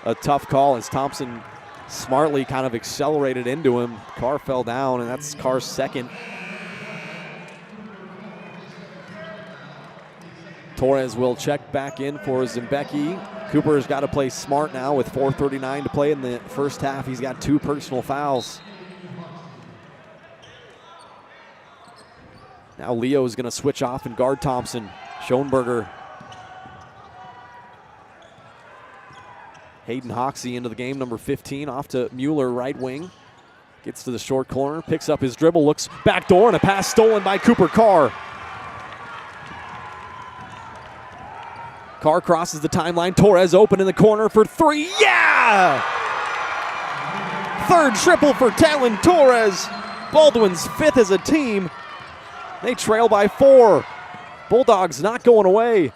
a tough call as Thompson smartly kind of accelerated into him. Carr fell down, and that's Carr's second. Torres will check back in for Zimbecki. Cooper's got to play smart now with 4:39 to play in the first half. He's got 2 personal fouls. Now Leo is going to switch off and guard Thompson. Schoenberger. Hayden Hoxie into the game, number 15, off to Mueller, right wing. Gets to the short corner, picks up his dribble, looks back door, and a pass stolen by Cooper Carr. Carr crosses the timeline. Torres open in the corner for 3. Yeah! Third triple for Talon Torres. Baldwin's 5th as a team. They trail by 4. Bulldogs not going away.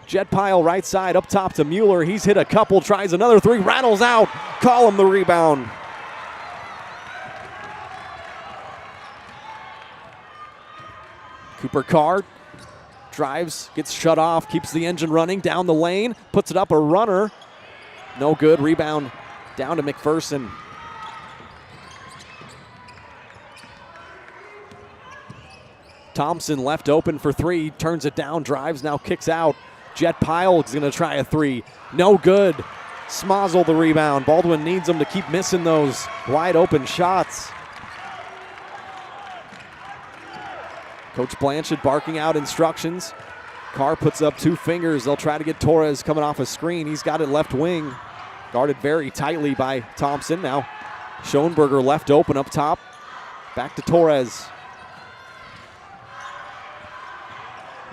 Jet pile right side up top to Mueller. He's hit a couple, tries another 3, rattles out. Call him the rebound. Cooper Carr drives, gets shut off, keeps the engine running down the lane, puts it up a runner. No good. Rebound down to McPherson. Thompson left open for 3, turns it down, drives, now kicks out. Jet Pile is going to try a 3. No good. Smazel the rebound. Baldwin needs him to keep missing those wide open shots. Coach Blanchard barking out instructions. Carr puts up 2 fingers. They'll try to get Torres coming off a screen. He's got it left wing. Guarded very tightly by Thompson. Now Schoenberger left open up top. Back to Torres.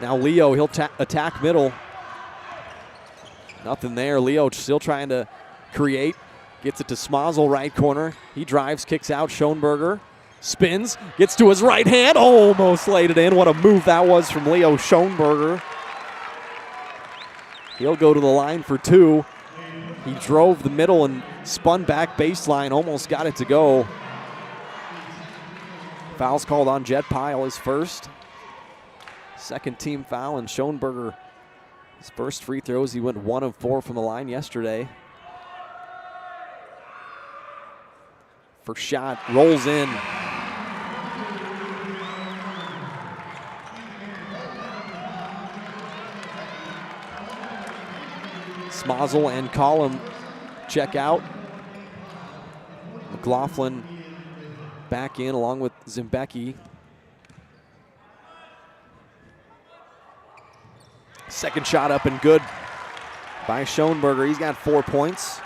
Now Leo, he'll attack middle. Nothing there. Leo still trying to create. Gets it to Smazel, right corner. He drives, kicks out. Schoenberger spins, gets to his right hand. Almost laid it in. What a move that was from Leo Schoenberger. He'll go to the line for 2. He drove the middle and spun back baseline, almost got it to go. Foul's called on Jet Pyle, his first. Second team foul, and Schoenberger, his first free throws. He went 1 of 4 from the line yesterday. First shot rolls in. Smozzle and Collum check out. McLaughlin back in along with Zimbecki. Second shot up and good by Schoenberger. He's got 4 points.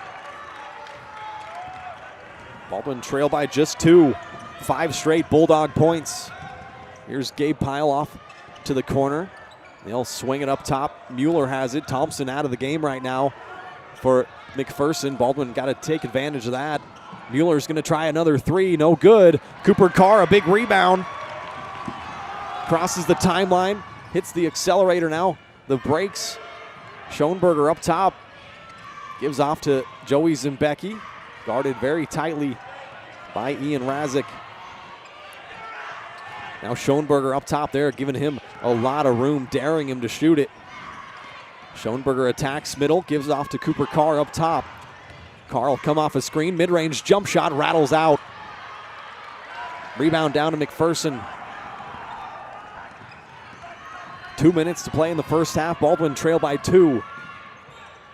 Baldwin trail by just 2. 5 straight Bulldog points. Here's Gabe Pyle off to the corner. They'll swing it up top. Mueller has it. Thompson out of the game right now for McPherson. Baldwin got to take advantage of that. Mueller's going to try another 3. No good. Cooper Carr, a big rebound. Crosses the timeline. Hits the accelerator now. The brakes. Schoenberger up top. Gives off to Joey Zimbecki. Guarded very tightly by Ian Razik. Now Schoenberger up top there, giving him a lot of room, daring him to shoot it. Schoenberger attacks middle, gives off to Cooper Carr up top. Carr will come off a screen, mid-range jump shot, rattles out. Rebound down to McPherson. 2 minutes to play in the first half. Baldwin trail by 2.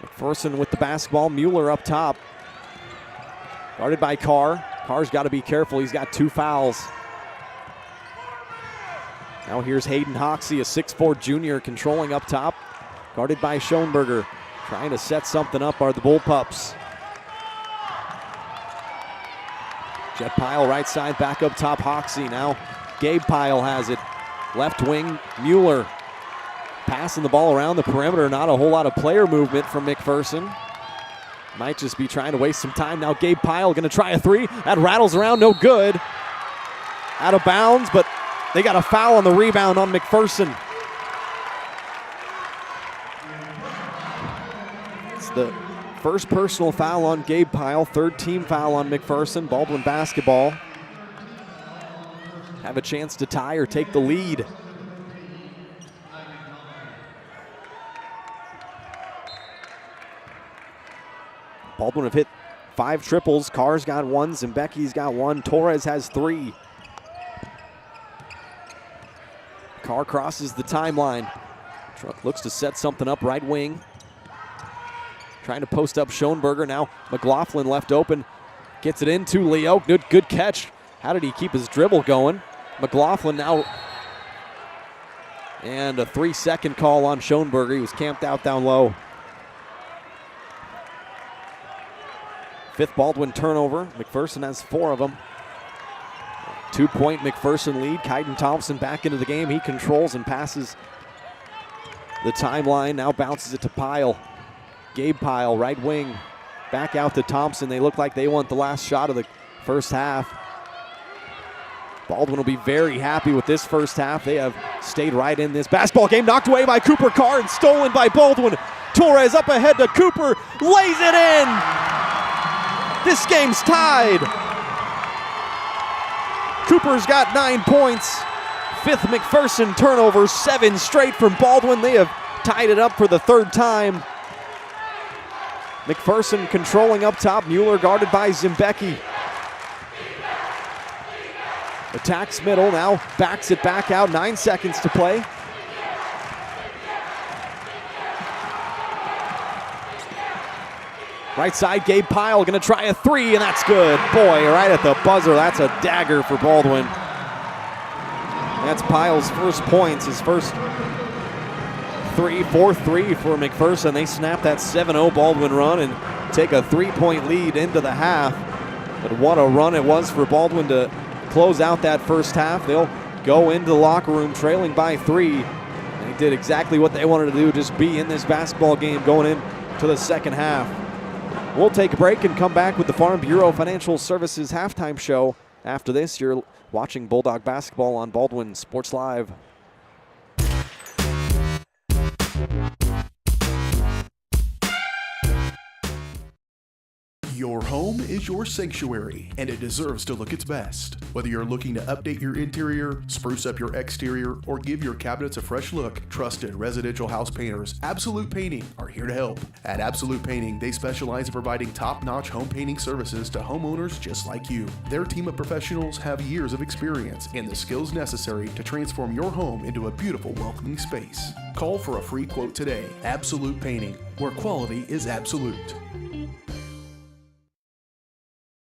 McPherson with the basketball, Mueller up top. Guarded by Carr. Carr's got to be careful, he's got 2 fouls. Now here's Hayden Hoxie, a 6'4 junior, controlling up top. Guarded by Schoenberger. Trying to set something up are the Bullpups. Jet Pyle right side, back up top, Hoxie. Now Gabe Pyle has it. Left wing, Mueller. Passing the ball around the perimeter, not a whole lot of player movement from McPherson. Might just be trying to waste some time. Now Gabe Pyle gonna try a 3. That rattles around, no good. Out of bounds, but they got a foul on the rebound on McPherson. It's the first personal foul on Gabe Pyle, 3rd team foul on McPherson. Baldwin basketball. Have a chance to tie or take the lead. Baldwin have hit 5 triples. Carr's got 1, Zimbecki's got 1, Torres has 3. Carr crosses the timeline. Truck looks to set something up right wing. Trying to post up Schoenberger. Now McLaughlin left open. Gets it into Leo. Good catch. How did he keep his dribble going? McLaughlin now. And a 3-second call on Schoenberger. He was camped out down low. 5th Baldwin turnover. McPherson has 4 of them. 2-point McPherson lead. Kyden Thompson back into the game. He controls and passes the timeline. Now bounces it to Pyle. Gabe Pyle, right wing. Back out to Thompson. They look like they want the last shot of the first half. Baldwin will be very happy with this first half. They have stayed right in this basketball game. Knocked away by Cooper Carr and stolen by Baldwin. Torres up ahead to Cooper. Lays it in. This game's tied. Cooper's got 9 points. 5th McPherson turnover, 7 straight from Baldwin. They have tied it up for the 3rd time. McPherson controlling up top. Mueller guarded by Zimbecki. Attacks middle, now backs it back out. 9 seconds to play. Right side, Gabe Pyle gonna try a 3, and that's good. Boy, right at the buzzer, that's a dagger for Baldwin. That's Pyle's first points, his first 4th 3 for McPherson. They snap that 7-0 Baldwin run and take a 3-point lead into the half. But what a run it was for Baldwin to close out that first half. They'll go into the locker room trailing by 3. They did exactly what they wanted to do, just be in this basketball game going into the second half. We'll take a break and come back with the Farm Bureau Financial Services halftime show. After this, you're watching Bulldog basketball on Baldwin Sports Live. Your home is your sanctuary, and it deserves to look its best. Whether you're looking to update your interior, spruce up your exterior, or give your cabinets a fresh look, trusted residential house painters Absolute Painting are here to help. At Absolute Painting, they specialize in providing top-notch home painting services to homeowners just like you. Their team of professionals have years of experience and the skills necessary to transform your home into a beautiful, welcoming space. Call for a free quote today. Absolute Painting, where quality is absolute.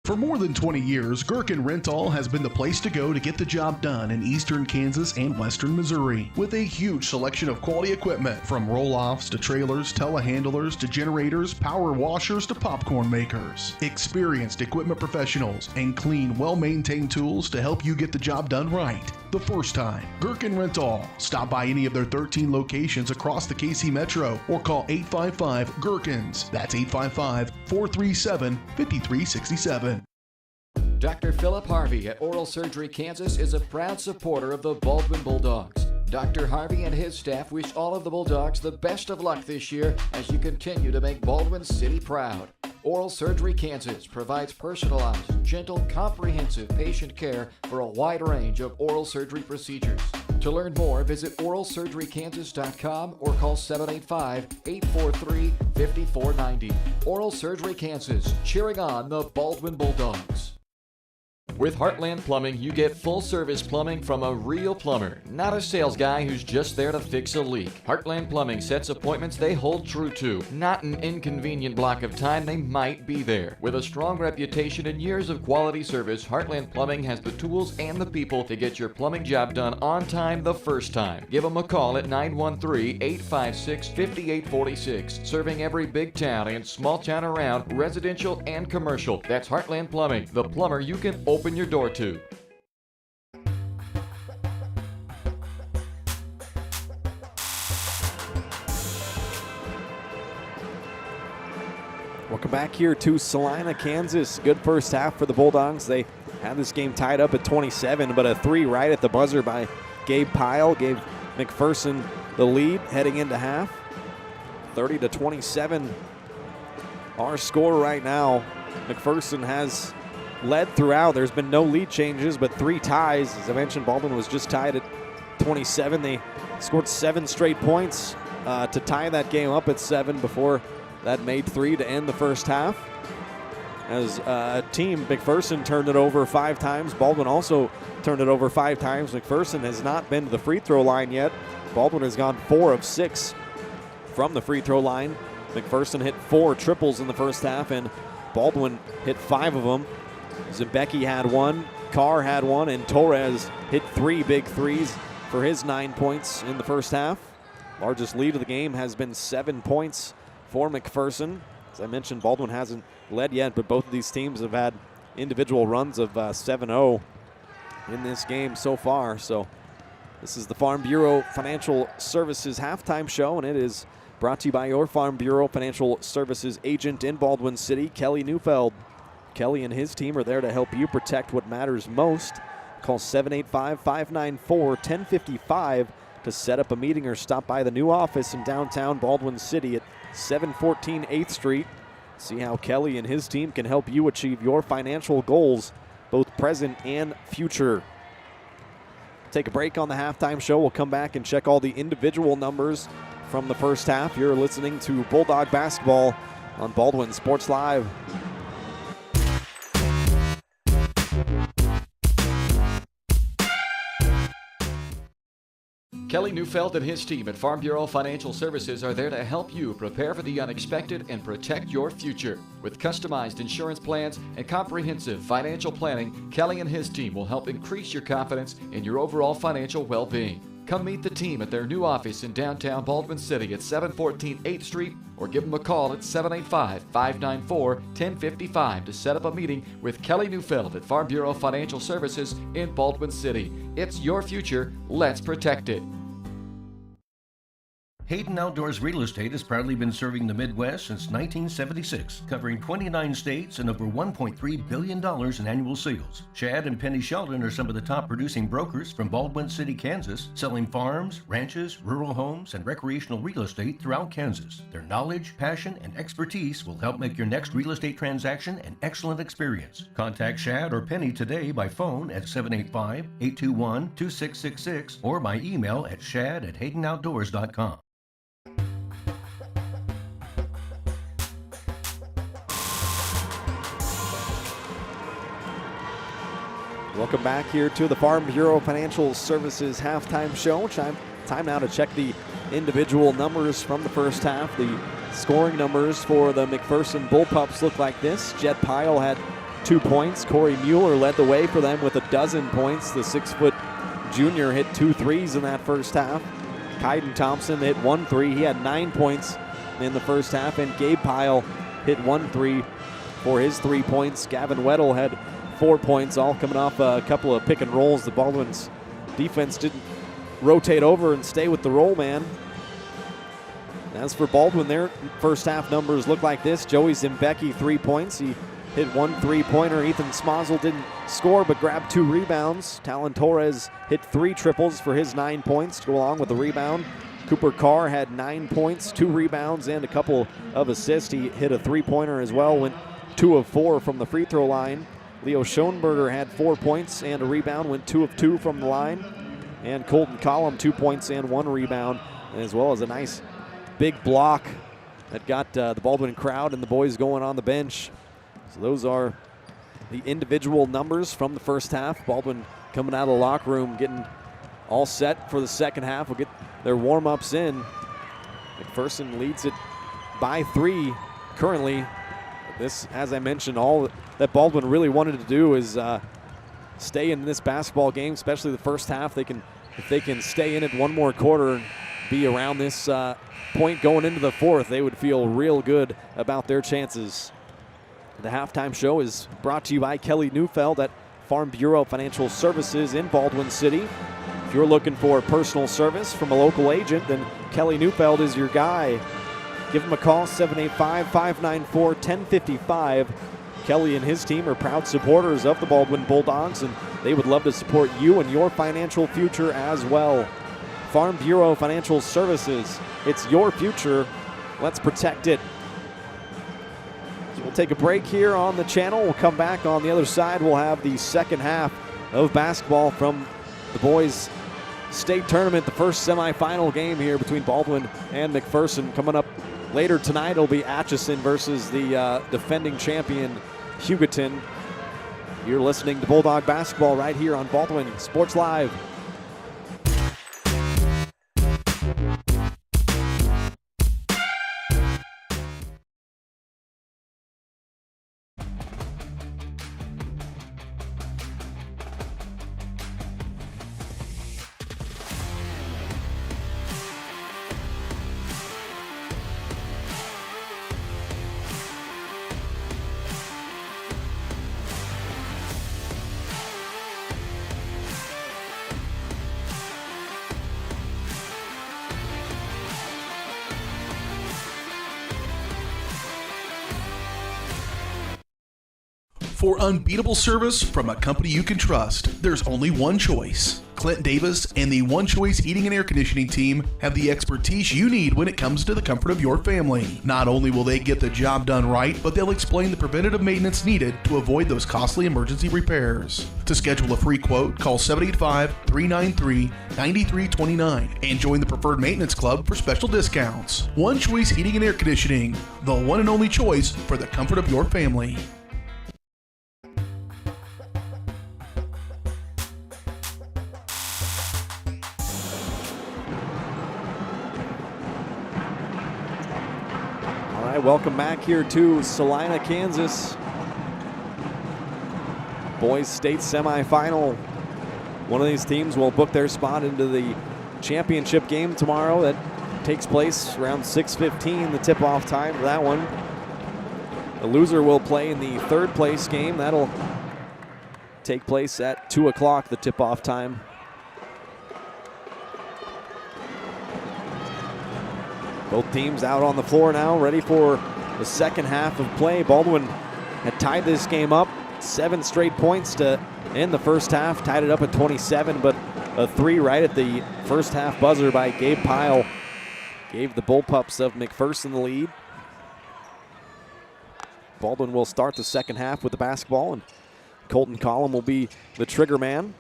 For more than 20 years, Gherkin Rental has been the place to go to get the job done in eastern Kansas and western Missouri. With a huge selection of quality equipment, from roll-offs to trailers, telehandlers to generators, power washers to popcorn makers. Experienced equipment professionals and clean, well-maintained tools to help you get the job done right the first time. Gherkin Rental. Stop by any of their 13 locations across the KC Metro or call 855-GHERKINS. That's 855-437-5367. Dr. Philip Harvey at Oral Surgery Kansas is a proud supporter of the Baldwin Bulldogs. Dr. Harvey and his staff wish all of the Bulldogs the best of luck this year as you continue to make Baldwin City proud. Oral Surgery Kansas provides personalized, gentle, comprehensive patient care for a wide range of oral surgery procedures. To learn more, visit oralsurgerykansas.com or call 785-843-5490. Oral Surgery Kansas, cheering on the Baldwin Bulldogs. With Heartland Plumbing, you get full-service plumbing from a real plumber, not a sales guy who's just there to fix a leak. Heartland Plumbing sets appointments they hold true to, not an inconvenient block of time they might be there. With a strong reputation and years of quality service, Heartland Plumbing has the tools and the people to get your plumbing job done on time the first time. Give them a call at 913-856-5846, serving every big town and small town around, residential and commercial. That's Heartland Plumbing, the plumber you can open your door to. Welcome back here to Salina, Kansas. Good first half for the Bulldogs. They had this game tied up at 27, but a three right at the buzzer by Gabe Pyle gave McPherson the lead heading into half. 30-27. Our score right now. McPherson has led throughout. There's been no lead changes, but 3 ties. As I mentioned, Baldwin was just tied at 27. They scored 7 straight points to tie that game up at 7 before that made 3 to end the first half. As a team, McPherson turned it over 5 times. Baldwin also turned it over 5 times. McPherson has not been to the free throw line yet. Baldwin has gone 4 of 6 from the free throw line. McPherson hit 4 triples in the first half, and Baldwin hit 5 of them. Zembecki had 1, Carr had 1, and Torres hit 3 big threes for his 9 points in the first half. Largest lead of the game has been 7 points for McPherson. As I mentioned, Baldwin hasn't led yet, but both of these teams have had individual runs of 7-0 in this game so far. So this is the Farm Bureau Financial Services halftime show, and it is brought to you by your Farm Bureau Financial Services agent in Baldwin City, Kelly Neufeld. Kelly and his team are there to help you protect what matters most. Call 785-594-1055 to set up a meeting or stop by the new office in downtown Baldwin City at 714 8th Street. See how Kelly and his team can help you achieve your financial goals, both present and future. Take a break on the halftime show. We'll come back and check all the individual numbers from the first half. You're listening to Bulldog Basketball on Baldwin Sports Live. Kelly Neufeld and his team at Farm Bureau Financial Services are there to help you prepare for the unexpected and protect your future. With customized insurance plans and comprehensive financial planning, Kelly and his team will help increase your confidence in your overall financial well-being. Come meet the team at their new office in downtown Baldwin City at 714 8th Street or give them a call at 785-594-1055 to set up a meeting with Kelly Neufeld at Farm Bureau Financial Services in Baldwin City. It's your future. Let's protect it. Hayden Outdoors Real Estate has proudly been serving the Midwest since 1976, covering 29 states and over $1.3 billion in annual sales. Chad and Penny Sheldon are some of the top producing brokers from Baldwin City, Kansas, selling farms, ranches, rural homes, and recreational real estate throughout Kansas. Their knowledge, passion, and expertise will help make your next real estate transaction an excellent experience. Contact Chad or Penny today by phone at 785-821-2666 or by email at shad@haydenoutdoors.com. Welcome back here to the Farm Bureau Financial Services halftime show. Time now to check the individual numbers from the first half. The scoring numbers for the McPherson Bullpups look like this. Jed Pyle had 2 points. Corey Mueller led the way for them with 12 points. The 6-foot junior hit 2 threes in that first half. Kaiden Thompson hit 1 3. He had 9 points in the first half. And Gabe Pyle hit 1 3 for his 3 points. Gavin Weddle had 4 points, all coming off a couple of pick and rolls. The Baldwin's defense didn't rotate over and stay with the roll man. As for Baldwin, their first half numbers look like this. Joey Zimbecki, 3 points. He hit 1 3-pointer. Ethan Smozzle didn't score but grabbed 2 rebounds. Talon Torres hit 3 triples for his 9 points to go along with the rebound. Cooper Carr had 9 points, 2 rebounds, and a couple of assists. He hit a 3-pointer as well, went 2 of 4 from the free throw line. Leo Schoenberger had 4 points and a rebound, went 2 of 2 from the line. And Colton Collum, 2 points and 1 rebound, as well as a nice big block that got the Baldwin crowd and the boys going on the bench. So those are the individual numbers from the first half. Baldwin coming out of the locker room, getting all set for the second half. We'll get their warm-ups in. McPherson leads it by 3 currently. This, as I mentioned, all that Baldwin really wanted to do is stay in this basketball game, especially the first half. If they can stay in it one more quarter and be around this point going into the fourth, they would feel real good about their chances. The halftime show is brought to you by Kelly Neufeld at Farm Bureau Financial Services in Baldwin City. If you're looking for personal service from a local agent, then Kelly Neufeld is your guy. Give him a call, 785-594-1055. Kelly and his team are proud supporters of the Baldwin Bulldogs, and they would love to support you and your financial future as well. Farm Bureau Financial Services, it's your future. Let's protect it. So we'll take a break here on the channel. We'll come back on the other side. We'll have the second half of basketball from the boys' state tournament, the first semifinal game here between Baldwin and McPherson. Coming up later tonight, it'll be Atchison versus the defending champion, Hugoton. You're listening to Bulldog Basketball right here on Baldwin Sports Live. For unbeatable service from a company you can trust, there's only one choice. Clint Davis and the One Choice Heating and Air Conditioning team have the expertise you need when it comes to the comfort of your family. Not only will they get the job done right, but they'll explain the preventative maintenance needed to avoid those costly emergency repairs. To schedule a free quote, call 785-393-9329 and join the Preferred Maintenance Club for special discounts. One Choice Heating and Air Conditioning, the one and only choice for the comfort of your family. Welcome back here to Salina, Kansas. Boys state semifinal. One of these teams will book their spot into the championship game tomorrow. That takes place around 6:15, the tip-off time for that one. The loser will play in the third place game. That'll take place at 2 o'clock, the tip-off time. Both teams out on the floor now, ready for the second half of play. Baldwin had tied this game up, 7 straight points to end the first half, tied it up at 27, but a 3 right at the first half buzzer by Gabe Pyle gave the Bullpups of McPherson the lead. Baldwin will start the second half with the basketball, and Colton Collum will be the trigger man.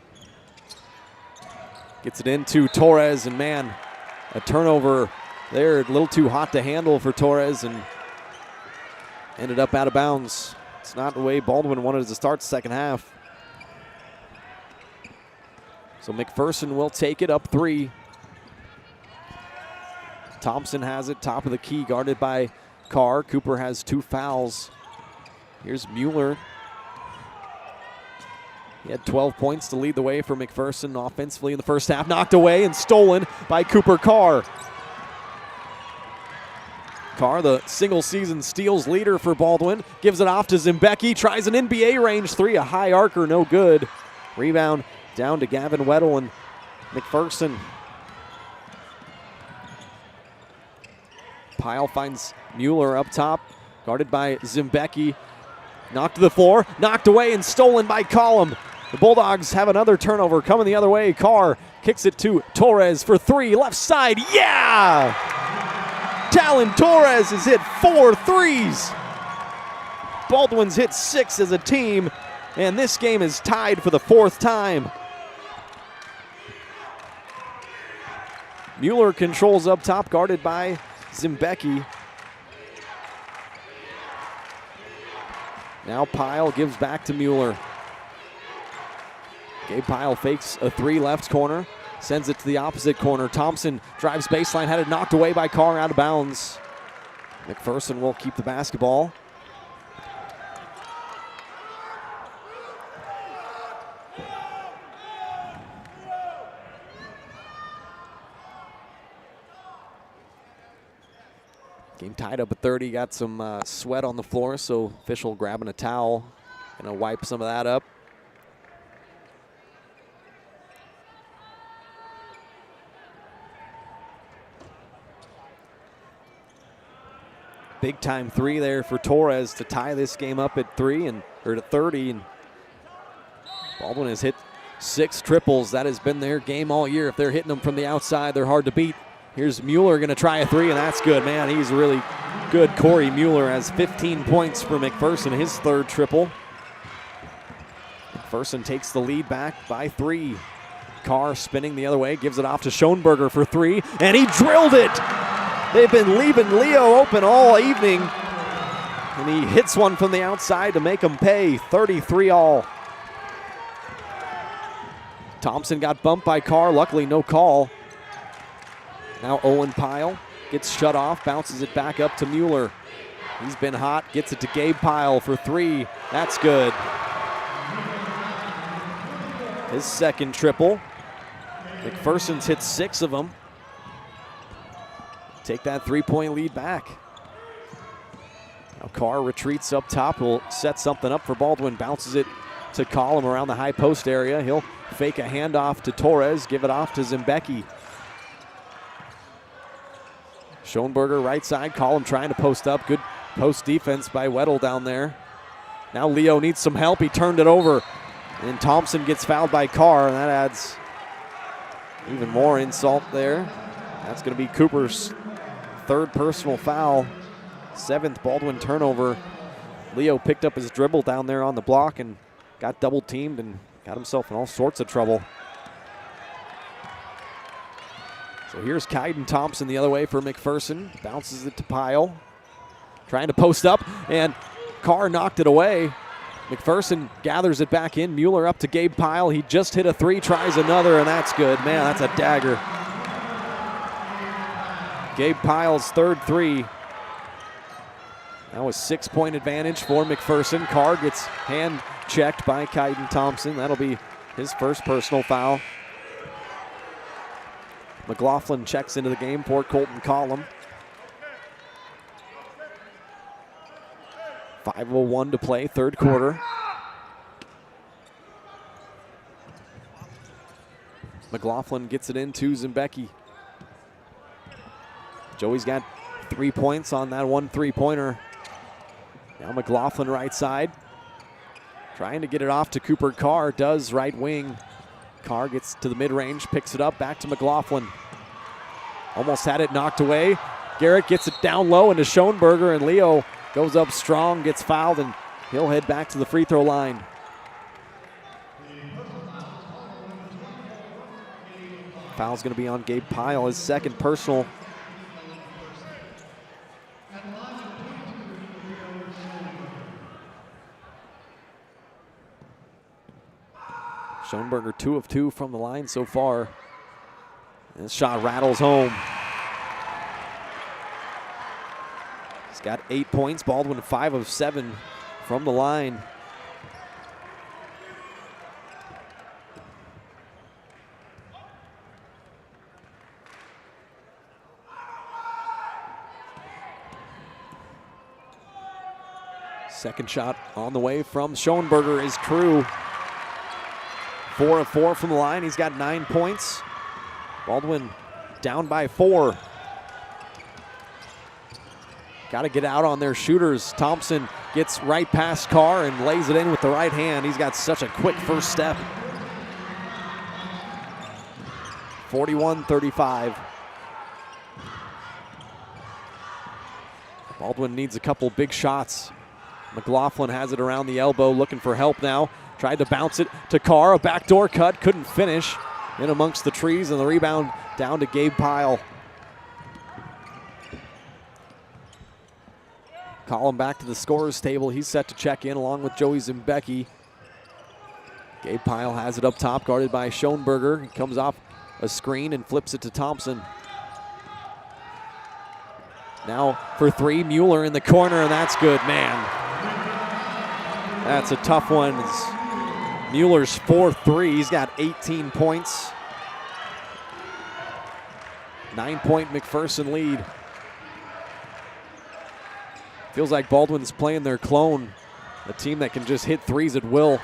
Gets it into Torres, and man, a turnover there, a little too hot to handle for Torres, and ended up out of bounds. It's not the way Baldwin wanted to start the second half. So McPherson will take it up 3. Thompson has it, top of the key, guarded by Carr. Cooper has 2 fouls. Here's Mueller. He had 12 points to lead the way for McPherson offensively in the first half. Knocked away and stolen by Cooper Carr. Carr, the single-season steals leader for Baldwin, gives it off to Zimbecki. Tries an NBA range 3, a high arcer, no good. Rebound down to Gavin Weddle and McPherson. Pyle finds Mueller up top, guarded by Zimbecki. Knocked to the floor, knocked away and stolen by Collum. The Bulldogs have another turnover coming the other way. Carr kicks it to Torres for 3, left side, yeah! Talon Torres has hit 4 threes. Baldwin's hit 6 as a team, and this game is tied for the 4th time. Mueller controls up top, guarded by Zimbecki. Now Pyle gives back to Mueller. Gabe Pyle fakes a 3 left corner, sends it to the opposite corner. Thompson drives baseline, had it knocked away by Carr, out of bounds. McPherson will keep the basketball. Game tied up at 30, got some sweat on the floor, so official grabbing a towel, gonna wipe some of that up. Big time 3 there for Torres to tie this game up at 3 and or to 30. And Baldwin has hit 6 triples. That has been their game all year. If they're hitting them from the outside, they're hard to beat. Here's Mueller going to try a 3, and that's good. Man, he's really good. Corey Mueller has 15 points for McPherson, his 3rd triple. McPherson takes the lead back by 3. Carr spinning the other way, gives it off to Schoenberger for 3, and he drilled it. They've been leaving Leo open all evening, and he hits one from the outside to make them pay. 33 all. Thompson got bumped by Carr, luckily no call. Now Owen Pyle gets shut off, bounces it back up to Mueller. He's been hot, gets it to Gabe Pyle for 3. That's good. His 2nd triple. McPherson's hit 6 of them. Take that 3-point lead back. Now Carr retreats up top, will set something up for Baldwin, bounces it to Collum around the high post area. He'll fake a handoff to Torres, give it off to Zimbecki. Schoenberger right side, Collum trying to post up. Good post defense by Weddle down there. Now Leo needs some help, he turned it over. And Thompson gets fouled by Carr, and that adds even more insult there. That's gonna be Cooper's 3rd personal foul, 7th Baldwin turnover. Leo picked up his dribble down there on the block and got double teamed and got himself in all sorts of trouble. So here's Kaiden Thompson the other way for McPherson. Bounces it to Pyle. Trying to post up, and Carr knocked it away. McPherson gathers it back in. Mueller up to Gabe Pyle. He just hit a 3, tries another, and that's good. Man, that's a dagger. Gabe Pyle's 3rd 3. That was 6-point advantage for McPherson. Carr gets hand checked by Kaiden Thompson. That'll be his 1st personal foul. McLaughlin checks into the game for Colton Collum. 5:01 to play, 3rd quarter. McLaughlin gets it into Zimbecki. Joey's got 3 points on that 1 3-pointer. Now McLaughlin right side. Trying to get it off to Cooper Carr. Does right wing. Carr gets to the mid-range, picks it up, back to McLaughlin. Almost had it knocked away. Garrett gets it down low into Schoenberger, and Leo goes up strong, gets fouled, and he'll head back to the free throw line. Foul's going to be on Gabe Pyle, his second personal. Schoenberger 2 of 2 from the line so far. This shot rattles home. He's got 8 points. Baldwin 5 of 7 from the line. Second shot on the way from Schoenberger is true. 4 of 4 from the line. He's got 9 points. Baldwin down by 4. Got to get out on their shooters. Thompson gets right past Carr and lays it in with the right hand. He's got such a quick first step. 41-35. Baldwin needs a couple big shots. McLaughlin has it around the elbow, looking for help now. Tried to bounce it to Carr, a backdoor cut, couldn't finish. In amongst the trees, and the rebound down to Gabe Pyle. Call him back to the scorer's table. He's set to check in along with Joey Zimbecki. Gabe Pyle has it up top, guarded by Schoenberger. He comes off a screen and flips it to Thompson. Now for 3, Mueller in the corner, and that's good, man. That's a tough one. Mueller's 4-3. He's got 18 points. 9-point McPherson lead. Feels like Baldwin's playing their clone, a team that can just hit threes at will.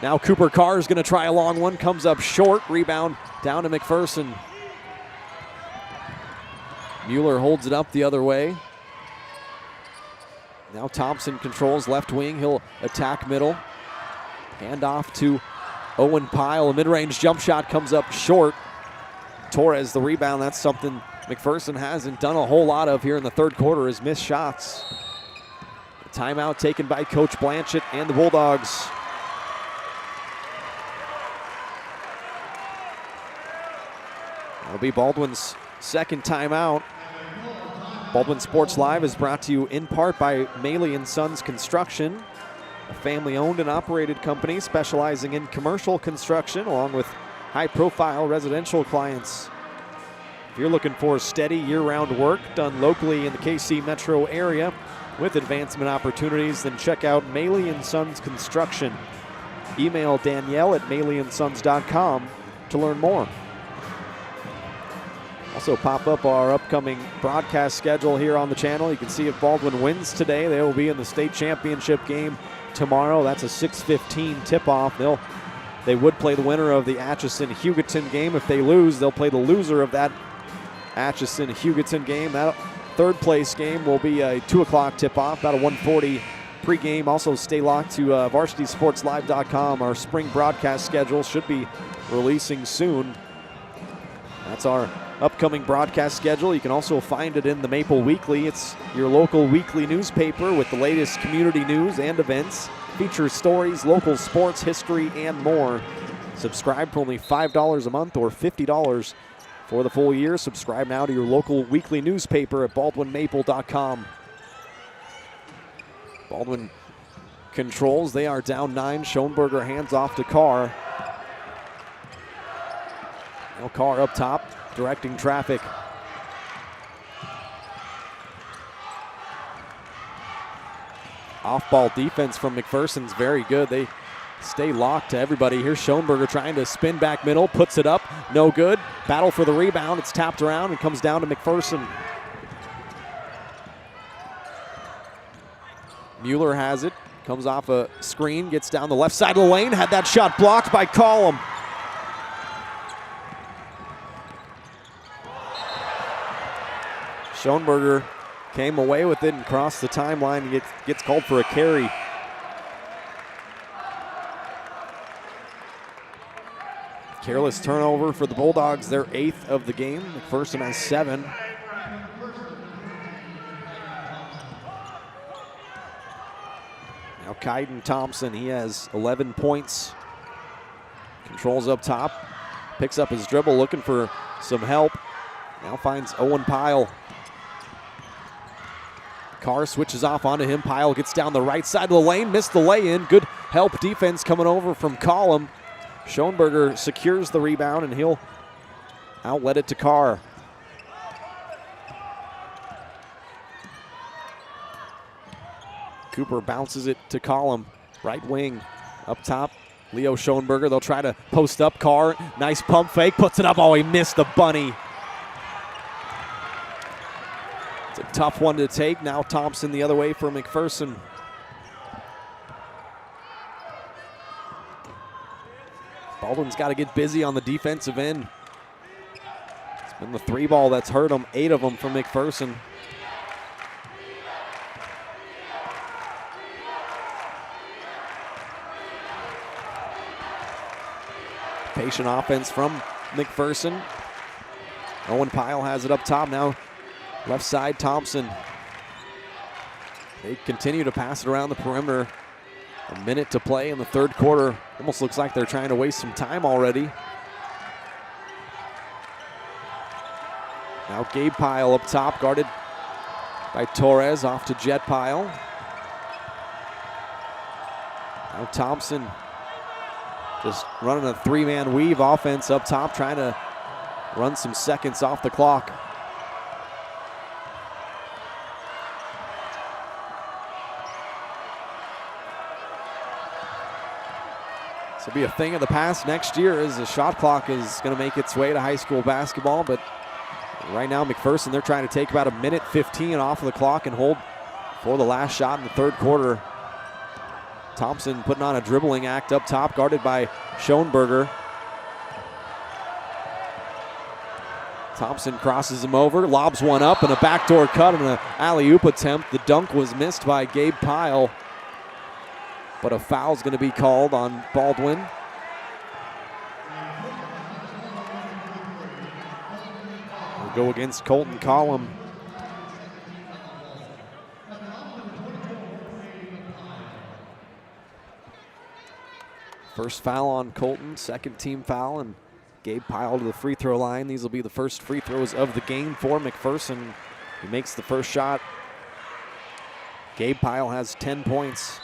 Now Cooper Carr is going to try a long one, comes up short, rebound down to McPherson. Mueller holds it up the other way. Now Thompson controls left wing, he'll attack middle. Hand off to Owen Pyle, a mid-range jump shot comes up short. Torres the rebound, that's something McPherson hasn't done a whole lot of here in the third quarter, is missed shots. A timeout taken by Coach Blanchett and the Bulldogs. That'll be Baldwin's second timeout. Baldwin Sports Live is brought to you in part by Maley & Sons Construction, a family-owned and operated company specializing in commercial construction along with high-profile residential clients. If you're looking for steady year-round work done locally in the KC metro area with advancement opportunities, then check out Maley & Sons Construction. Email Danielle at maleyandsons.com to learn more. Also pop up our upcoming broadcast schedule here on the channel. You can see if Baldwin wins today, they will be in the state championship game tomorrow. That's a 6:15 tip-off. They would play the winner of the Atchison-Hugoton game. If they lose, they'll play the loser of that Atchison-Hugoton game. That third place game will be a 2 o'clock tip-off, about a 1:40 pregame. Also stay locked to varsitysportslive.com. Our spring broadcast schedule should be releasing soon. That's our upcoming broadcast schedule. You can also find it in the Maple Weekly. It's your local weekly newspaper with the latest community news and events. Features stories, local sports, history, and more. Subscribe for only $5 a month or $50 for the full year. Subscribe now to your local weekly newspaper at baldwinmaple.com. Baldwin controls. They are down 9. Schoenberger hands off to Carr. Now Carr up top, directing traffic. Off-ball defense from McPherson's very good. They stay locked to everybody. Here's Schoenberger trying to spin back middle, puts it up, no good. Battle for the rebound, it's tapped around and comes down to McPherson. Mueller has it, comes off a screen, gets down the left side of the lane, had that shot blocked by Collum. Schoenberger came away with it and crossed the timeline and gets called for a carry. Careless turnover for the Bulldogs, their 8th of the game. McPherson has 7. Now Kaiden Thompson, he has 11 points. Controls up top, picks up his dribble, looking for some help. Now finds Owen Pyle. Carr switches off onto him. Pyle gets down the right side of the lane, missed the lay-in. Good help defense coming over from Collum. Schoenberger secures the rebound, and he'll outlet it to Carr. Cooper bounces it to Collum. Right wing, up top. Leo Schoenberger, they'll try to post up. Carr, nice pump fake, puts it up. Oh, he missed the bunny. It's a tough one to take. Now Thompson the other way for McPherson. Baldwin's got to get busy on the defensive end. It's been the 3 ball that's hurt him, 8 of them from McPherson. Patient offense from McPherson. Owen Pyle has it up top now. Left side, Thompson. They continue to pass it around the perimeter. A minute to play in the 3rd quarter. Almost looks like they're trying to waste some time already. Now Gabe Pyle up top, guarded by Torres, off to Jet Pyle. Now Thompson just running a 3-man weave offense up top, trying to run some seconds off the clock. This will be a thing of the past next year as the shot clock is going to make its way to high school basketball. But right now, McPherson, they're trying to take about 1:15 off of the clock and hold for the last shot in the 3rd quarter. Thompson putting on a dribbling act up top, guarded by Schoenberger. Thompson crosses him over, lobs one up, and a backdoor cut and an alley-oop attempt. The dunk was missed by Gabe Pyle, but a foul's going to be called on Baldwin. We'll go against Colton Collum. First foul on Colton, 2nd team foul, and Gabe Pyle to the free throw line. These will be the first free throws of the game for McPherson. He makes the first shot. Gabe Pyle has 10 points.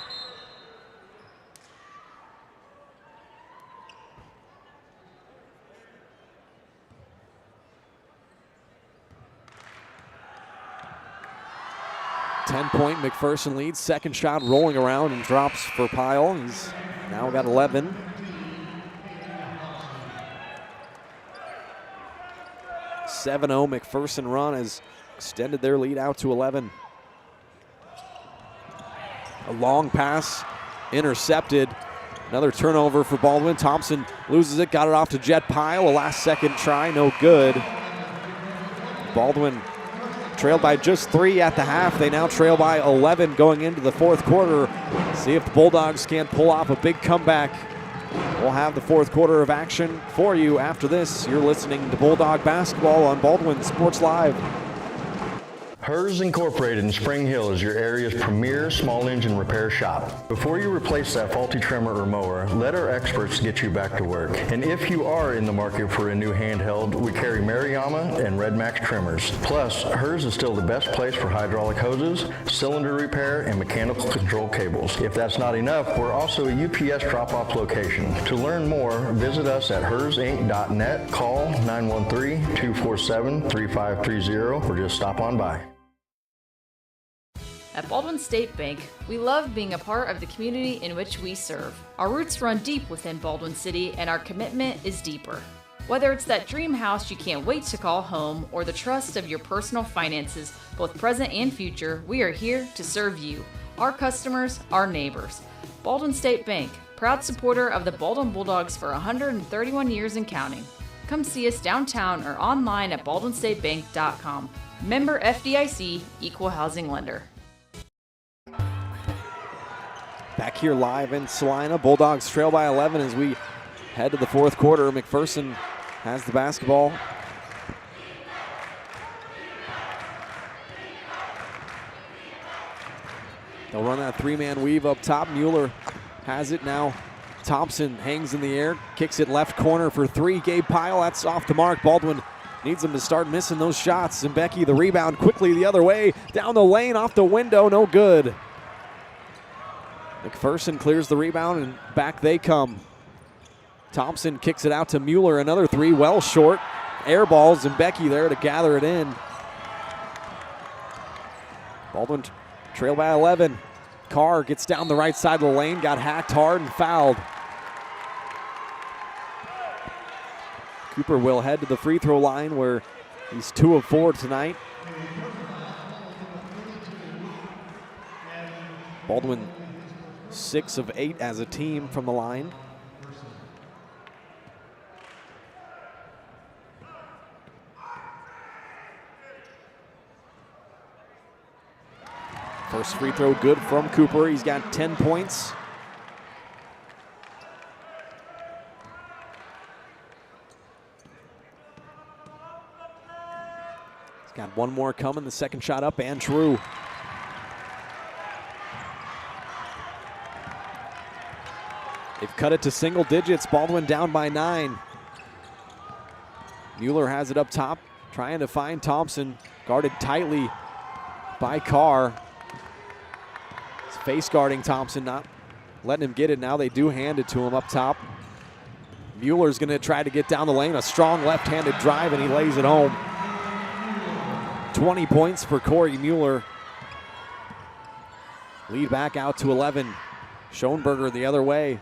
Ten-point McPherson leads. 2nd shot rolling around and drops for Pyle. He's now got 11. A 7-0 McPherson run has extended their lead out to 11. A long pass intercepted. Another turnover for Baldwin. Thompson loses it, got it off to Jet Pyle. A last-second try, no good. Baldwin trailed by just 3 at the half. They now trail by 11 going into the 4th quarter. See if the Bulldogs can't pull off a big comeback. We'll have the 4th quarter of action for you after this. You're listening to Bulldog Basketball on Baldwin Sports Live. Hers Incorporated in Spring Hill is your area's premier small engine repair shop. Before you replace that faulty trimmer or mower, let our experts get you back to work. And if you are in the market for a new handheld, we carry Maruyama and Red Max trimmers. Plus, Hers is still the best place for hydraulic hoses, cylinder repair, and mechanical control cables. If that's not enough, we're also a UPS drop-off location. To learn more, visit us at hersinc.net, call 913-247-3530, or just stop on by. At Baldwin State Bank, we love being a part of the community in which we serve. Our roots run deep within Baldwin City, and our commitment is deeper. Whether it's that dream house you can't wait to call home or the trust of your personal finances, both present and future, we are here to serve you, our customers, our neighbors. Baldwin State Bank, proud supporter of the Baldwin Bulldogs for 131 years and counting. Come see us downtown or online at baldwinstatebank.com. Member FDIC, Equal Housing Lender. Back here live in Salina, Bulldogs trail by 11 as we head to the fourth quarter. McPherson has the basketball. They'll run that three-man weave up top. Mueller has it now. Thompson hangs in the air, kicks it left corner for three. Gabe Pyle, that's off the mark. Baldwin needs him to start missing those shots. Zembecki, the rebound quickly the other way. Down the lane, off the window, no good. McPherson clears the rebound and back they come. Thompson kicks it out to Mueller, another three, well short. Air ball, Zembecki there to gather it in. Baldwin trail by 11. Carr gets down the right side of the lane, got hacked hard and fouled. Cooper will head to the free throw line where he's 2 of 4 tonight. Baldwin 6 of 8 as a team from the line. First free throw good from Cooper. He's got 10 points. He's got one more coming. The second shot up and true. They've cut it to single digits. Baldwin down by 9. Mueller has it up top, trying to find Thompson. Guarded tightly by Carr. He's face guarding Thompson, not letting him get it. Now they do hand it to him up top. Mueller's going to try to get down the lane. A strong left-handed drive, and he lays it home. 20 points for Corey Mueller. Lead back out to 11. Schoenberger the other way.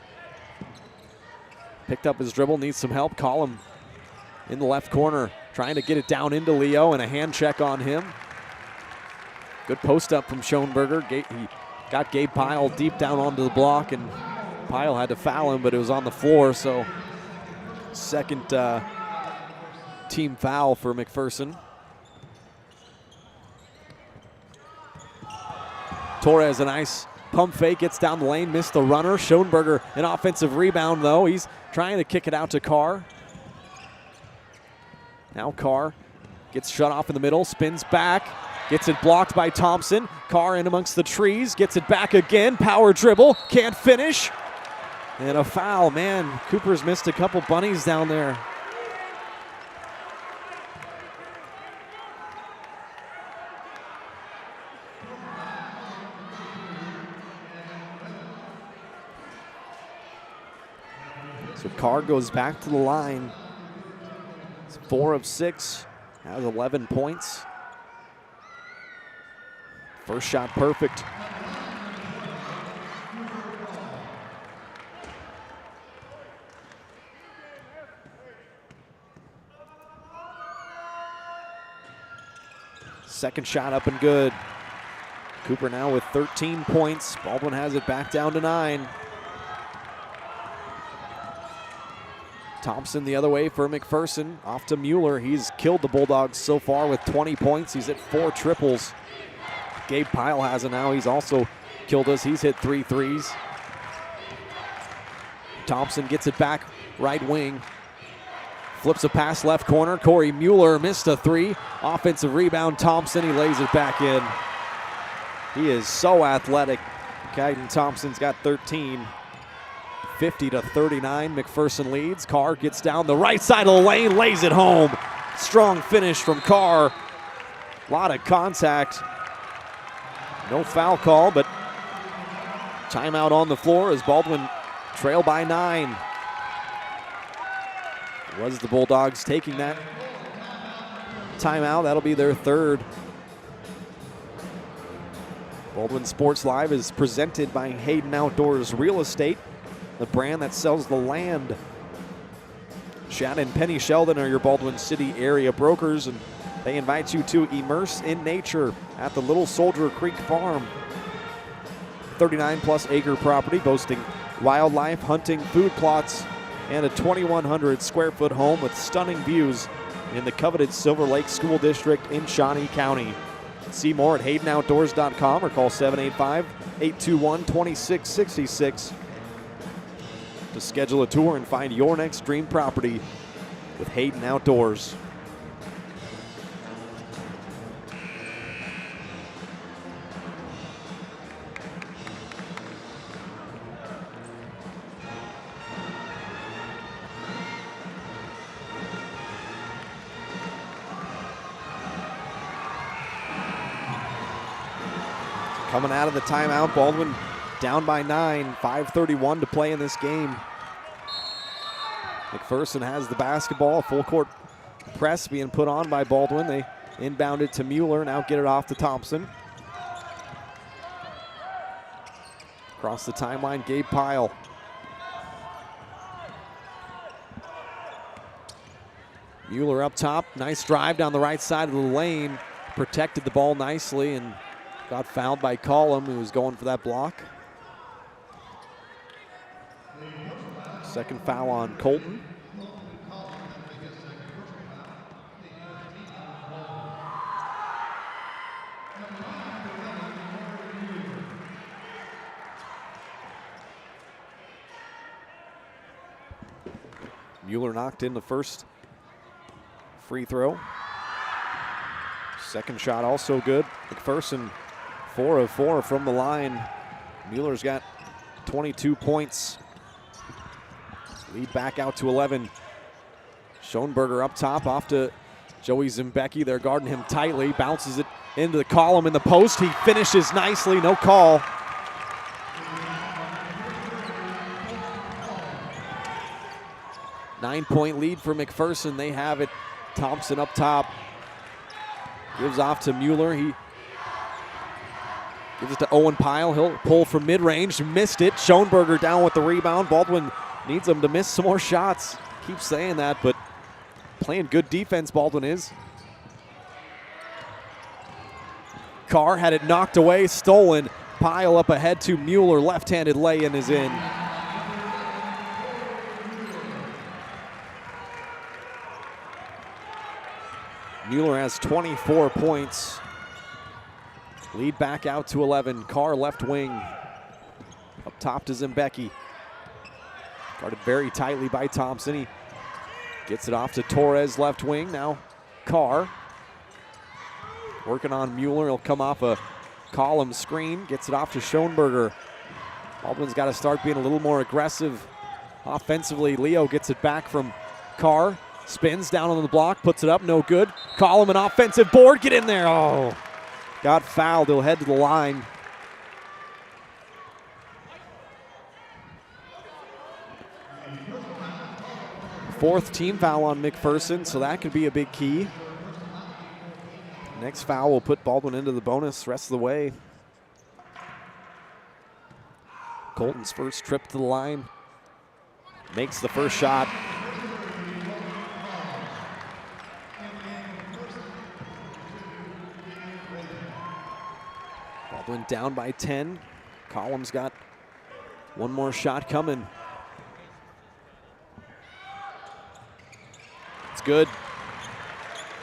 Picked up his dribble, needs some help. Collum in the left corner, trying to get it down into Leo, and a hand check on him. Good post up from Schoenberger. He got Gabe Pyle deep down onto the block, and Pyle had to foul him, but it was on the floor, so second team foul for McPherson. Torres, a nice pump fake, gets down the lane, missed the runner. Schoenberger, an offensive rebound though. He's trying to kick it out to Carr. Now Carr gets shut off in the middle, spins back, gets it blocked by Thompson. Carr in amongst the trees, gets it back again, power dribble, can't finish. And a foul, man. Cooper's missed a couple bunnies down there. So Carr goes back to the line. It's 4 of 6, has 11 points. First shot perfect. Second shot up and good. Cooper now with 13 points. Baldwin has it back down to 9. Thompson the other way for McPherson. Off to Mueller. He's killed the Bulldogs so far with 20 points. He's at 4 triples. Gabe Pyle has it now. He's also killed us. He's hit 3 threes. Thompson gets it back right wing. Flips a pass left corner. Corey Mueller missed a 3. Offensive rebound. Thompson, he lays it back in. He is so athletic. Caden Thompson's got 13. 50-39, McPherson leads. Carr gets down the right side of the lane, lays it home. Strong finish from Carr. A lot of contact. No foul call, but timeout on the floor as Baldwin trail by 9. It was the Bulldogs taking that timeout. That'll be their 3rd. Baldwin Sports Live is presented by Hayden Outdoors Real Estate, the brand that sells the land. Shannon and Penny Sheldon are your Baldwin City area brokers, and they invite you to immerse in nature at the Little Soldier Creek Farm. 39-plus acre property boasting wildlife, hunting, food plots, and a 2,100 square foot home with stunning views in the coveted Silver Lake School District in Shawnee County. See more at HaydenOutdoors.com or call 785-821-2666 to schedule a tour and find your next dream property with Hayden Outdoors. Coming out of the timeout, Baldwin down by 9, 5:31 to play in this game. McPherson has the basketball, full court press being put on by Baldwin. They inbound it to Mueller, now get it off to Thompson. Across the timeline, Gabe Pyle. Mueller up top, nice drive down the right side of the lane. Protected the ball nicely and got fouled by Collum, who was going for that block. Second foul on Colton. Mueller knocked in the first free throw. Second shot also good. McPherson 4 of 4 from the line. Mueller's got 22 points. Lead back out to 11. Schoenberger up top, off to Joey Zimbecki. They're guarding him tightly. Bounces it into the column in the post. He finishes nicely, no call. Nine-point lead for McPherson. They have it. Thompson up top. Gives off to Mueller. He gives it to Owen Pyle. He'll pull from mid-range. Missed it. Schoenberger down with the rebound. Baldwin needs him to miss some more shots. Keep saying that, but playing good defense, Baldwin is. Carr had it knocked away, stolen. Pyle up ahead to Mueller. Left-handed lay-in is in. Mueller has 24 points. Lead back out to 11. Carr left wing. Up top to Zimbecki. Guarded very tightly by Thompson. He gets it off to Torres left wing. Now Carr. Working on Mueller. He'll come off a column screen. Gets it off to Schoenberger. Baldwin's got to start being a little more aggressive offensively. Leo gets it back from Carr. Spins down on the block, puts it up, no good. Collum an offensive board, get in there. Oh, got fouled, he'll head to the line. Fourth team foul on McPherson, so that could be a big key. Next foul will put Baldwin into the bonus rest of the way. Colton's first trip to the line. Makes the first shot. Baldwin down by 10. Collum's got one more shot coming. It's good.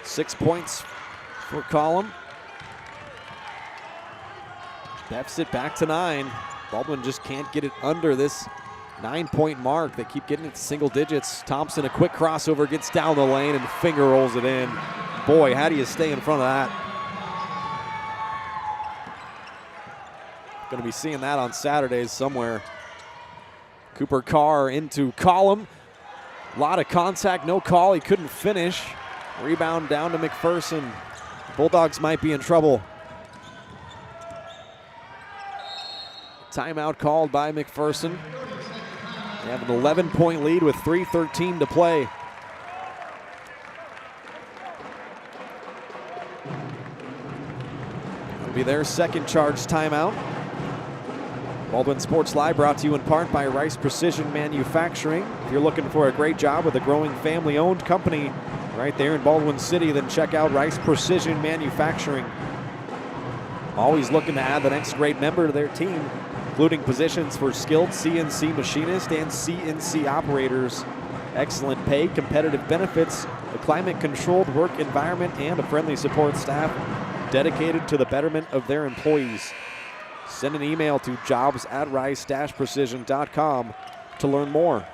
6 points for Collum. Deficit back to 9. Baldwin just can't get it under this 9-point mark. They keep getting it to single digits. Thompson, a quick crossover, gets down the lane and finger rolls it in. Boy, how do you stay in front of that? Going to be seeing that on Saturdays somewhere. Cooper Carr into Collum. A lot of contact, no call. He couldn't finish. Rebound down to McPherson. Bulldogs might be in trouble. Timeout called by McPherson. They have an 11-point lead with 3:13 to play. It'll be their second charge timeout. Baldwin Sports Live brought to you in part by Rice Precision Manufacturing. If you're looking for a great job with a growing family-owned company right there in Baldwin City, then check out Rice Precision Manufacturing. Always looking to add the next great member to their team, including positions for skilled CNC machinists and CNC operators. excellent pay, competitive benefits, a climate-controlled work environment, and a friendly support staff dedicated to the betterment of their employees. Send an email to jobs@rice-precision.com to learn more.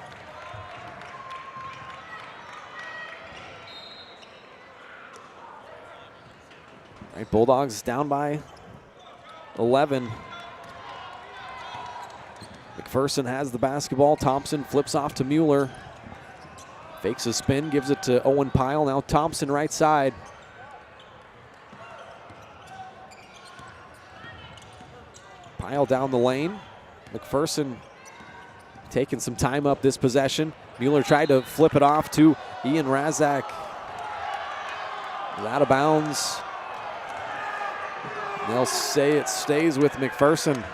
All right, Bulldogs down by 11. McPherson has the basketball. Thompson flips off to Mueller. Fakes a spin, gives it to Owen Pyle. Now Thompson right side. Pyle down the lane. McPherson taking some time up this possession. Mueller tried to flip it off to Ian Razak. Out of bounds. They'll say it stays with McPherson.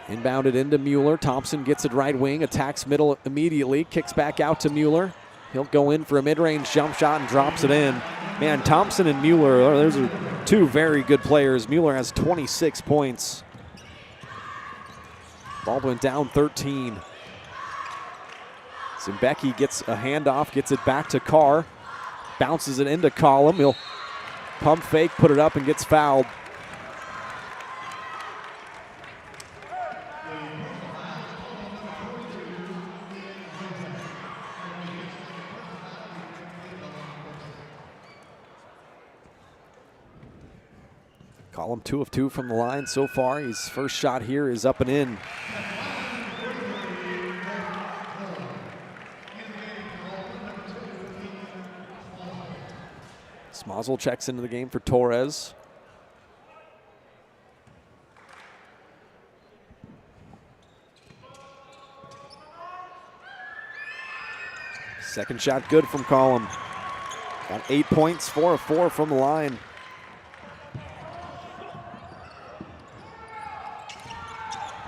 Inbounded into Mueller. Thompson gets it right wing, attacks middle immediately, kicks back out to Mueller. He'll go in for a mid-range jump shot and drops it in. Man, Thompson and Mueller, those are two very good players. Mueller has 26 points. Baldwin down 13. Zimbecki gets a handoff, gets it back to Carr. Bounces it into Collum. He'll pump fake, put it up, and gets fouled. Collum 2 of 2 from the line so far. His first shot here is up and in. Smozzle checks into the game for Torres. Second shot good from Collum. Got 8 points, 4 of 4 from the line.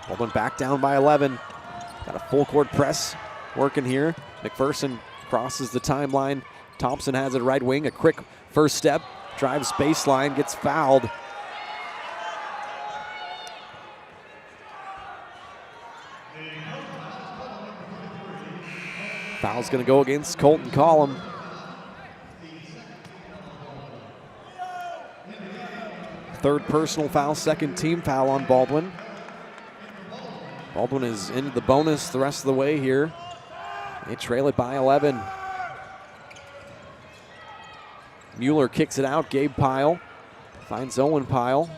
Baldwin back down by 11. Got a full court press working here. McPherson crosses the timeline. Thompson has it right wing. A quick first step. Drives baseline. Gets fouled. Foul's going to go against Colton Collum. Third personal foul, second team foul on Baldwin. Baldwin is into the bonus the rest of the way here. They trail it by 11. Mueller kicks it out. Gabe Pyle finds Owen Pyle.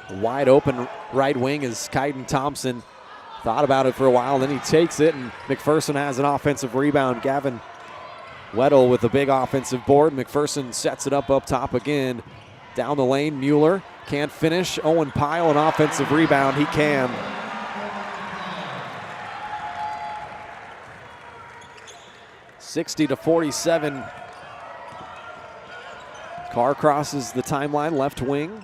A wide open right wing is Kaiden Thompson. Thought about it for a while, then he takes it, and McPherson has an offensive rebound. Gavin Weddle with a big offensive board. McPherson sets it up top again. Down the lane, Mueller can't finish. Owen Pyle, an offensive rebound. He can. (60-47). Carr crosses the timeline, left wing.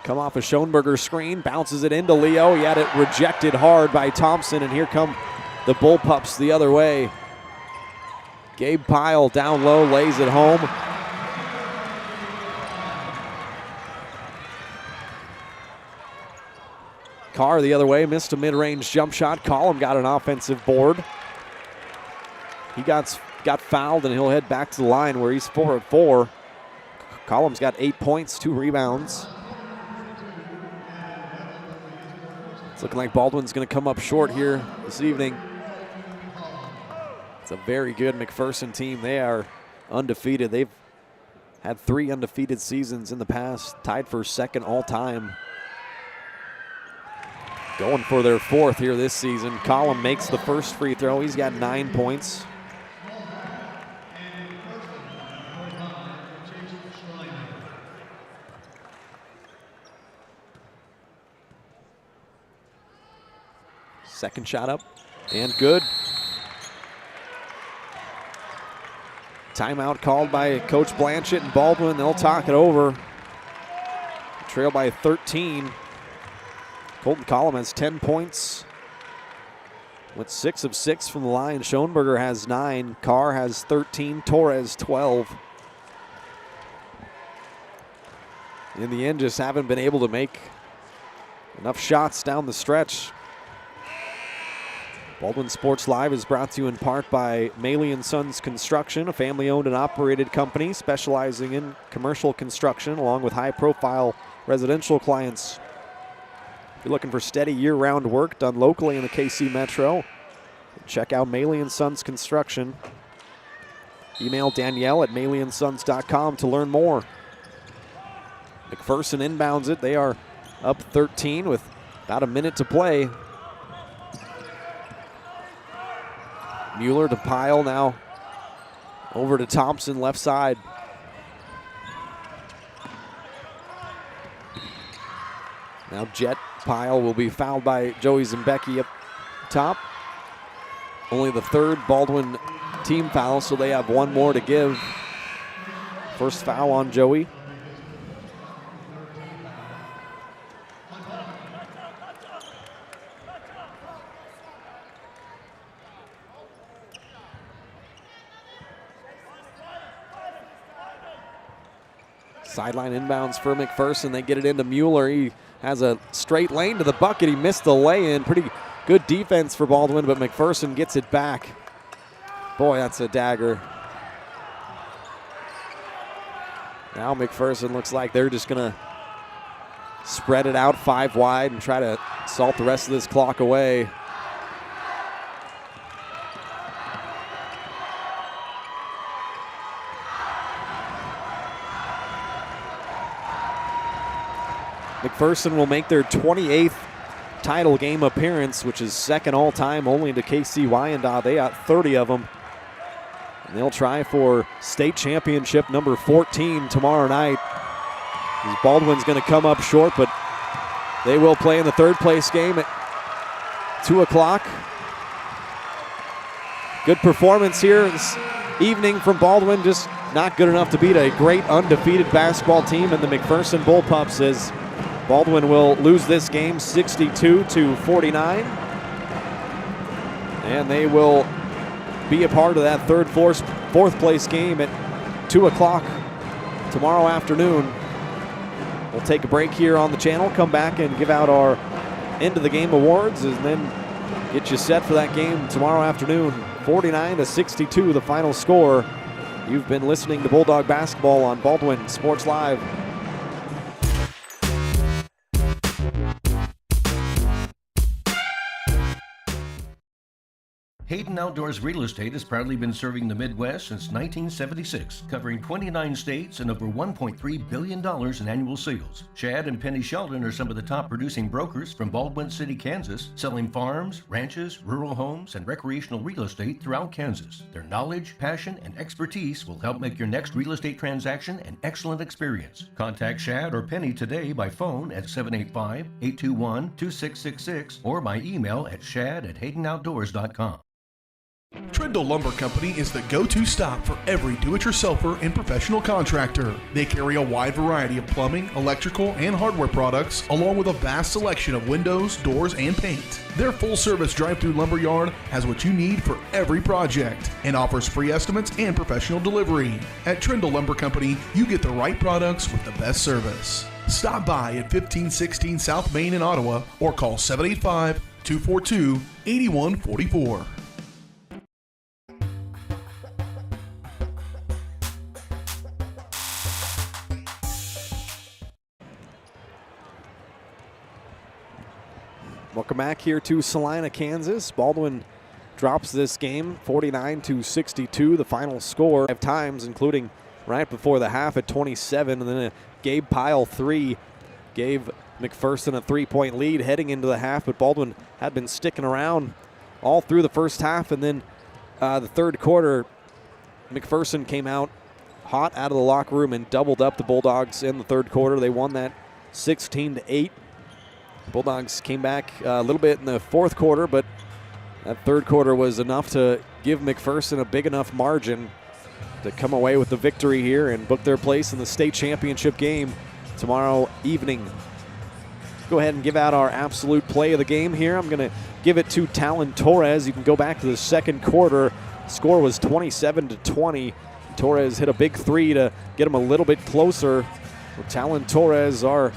Come off a Schoenberger screen, bounces it into Leo. He had it rejected hard by Thompson, and here come the Bullpups the other way. Gabe Pyle down low, lays it home. Carr the other way, missed a mid-range jump shot. Collum got an offensive board. He got fouled, and he'll head back to the line where he's 4 of 4. Collum's got 8 points, 2 rebounds. It's looking like Baldwin's going to come up short here this evening. It's a very good McPherson team. They are undefeated. They've had 3 undefeated seasons in the past, tied for second all time. Going for their 4th here this season. Collum makes the first free throw. He's got 9 points. Second shot up and good. Timeout called by Coach Blanchett and Baldwin. They'll talk it over. Trail by 13. Colton Collum has 10 points with 6 of 6 from the line. Schoenberger has 9. Carr has 13. Torres 12. in the end just haven't been able to make enough shots down the stretch. Baldwin Sports Live is brought to you in part by Maley & Sons Construction, a family-owned and operated company specializing in commercial construction along with high-profile residential clients. If you're looking for steady year-round work done locally in the KC Metro, check out Maley & Sons Construction. Email Danielle at MaleyandSons.com to learn more. McPherson inbounds it. They are up 13 with about a minute to play. Mueller to Pyle now. Over to Thompson, left side. Now Jet Pyle will be fouled by Joey Zembecki up top. Only the third Baldwin team foul, so they have one more to give. First foul on Joey. Sideline inbounds for McPherson. They get it into Mueller. He has a straight lane to the bucket. He missed the lay-in. Pretty good defense for Baldwin, but McPherson gets it back. Boy, that's a dagger. Now McPherson looks like they're just going to spread it out 5 wide and try to salt the rest of this clock away. McPherson will make their 28th title game appearance, which is second all-time only to KC Wyandotte. They got 30 of them. And they'll try for state championship number 14 tomorrow night. Baldwin's going to come up short, but they will play in the third place game at 2 o'clock. Good performance here this evening from Baldwin, just not good enough to beat a great undefeated basketball team in the McPherson Bullpups, as Baldwin will lose this game 62-49. And they will be a part of that fourth place game at 2 o'clock tomorrow afternoon. We'll take a break here on the channel, come back and give out our end of the game awards, and then get you set for that game tomorrow afternoon. 49-62 the final score. You've been listening to Bulldog Basketball on Baldwin Sports Live. Hayden Outdoors Real Estate has proudly been serving the Midwest since 1976, covering 29 states and over $1.3 billion in annual sales. Chad and Penny Sheldon are some of the top producing brokers from Baldwin City, Kansas, selling farms, ranches, rural homes, and recreational real estate throughout Kansas. Their knowledge, passion, and expertise will help make your next real estate transaction an excellent experience. Contact Chad or Penny today by phone at 785-821-2666 or by email at shad@haydenoutdoors.com. Trindle Lumber Company is the go-to stop for every do-it-yourselfer and professional contractor. They carry a wide variety of plumbing, electrical, and hardware products, along with a vast selection of windows, doors, and paint. Their full-service drive-through lumber yard has what you need for every project and offers free estimates and professional delivery. At Trindle Lumber Company, you get the right products with the best service. Stop by at 1516 South Main in Ottawa or call 785-242-8144. Welcome back here to Salina, Kansas. Baldwin drops this game 49-62, the final score 5 times, including right before the half at 27, and then a Gabe Pyle 3 gave McPherson a 3-point lead heading into the half, but Baldwin had been sticking around all through the first half, and then the third quarter, McPherson came out hot out of the locker room and doubled up the Bulldogs in the third quarter. They won that 16-8. Bulldogs came back a little bit in the fourth quarter, but that third quarter was enough to give McPherson a big enough margin to come away with the victory here and book their place in the state championship game tomorrow evening. Go ahead and give out our absolute play of the game here. I'm going to give it to Talon Torres. You can go back to the second quarter. The score was 27-20. Torres hit a big three to get him a little bit closer Talon Torres, our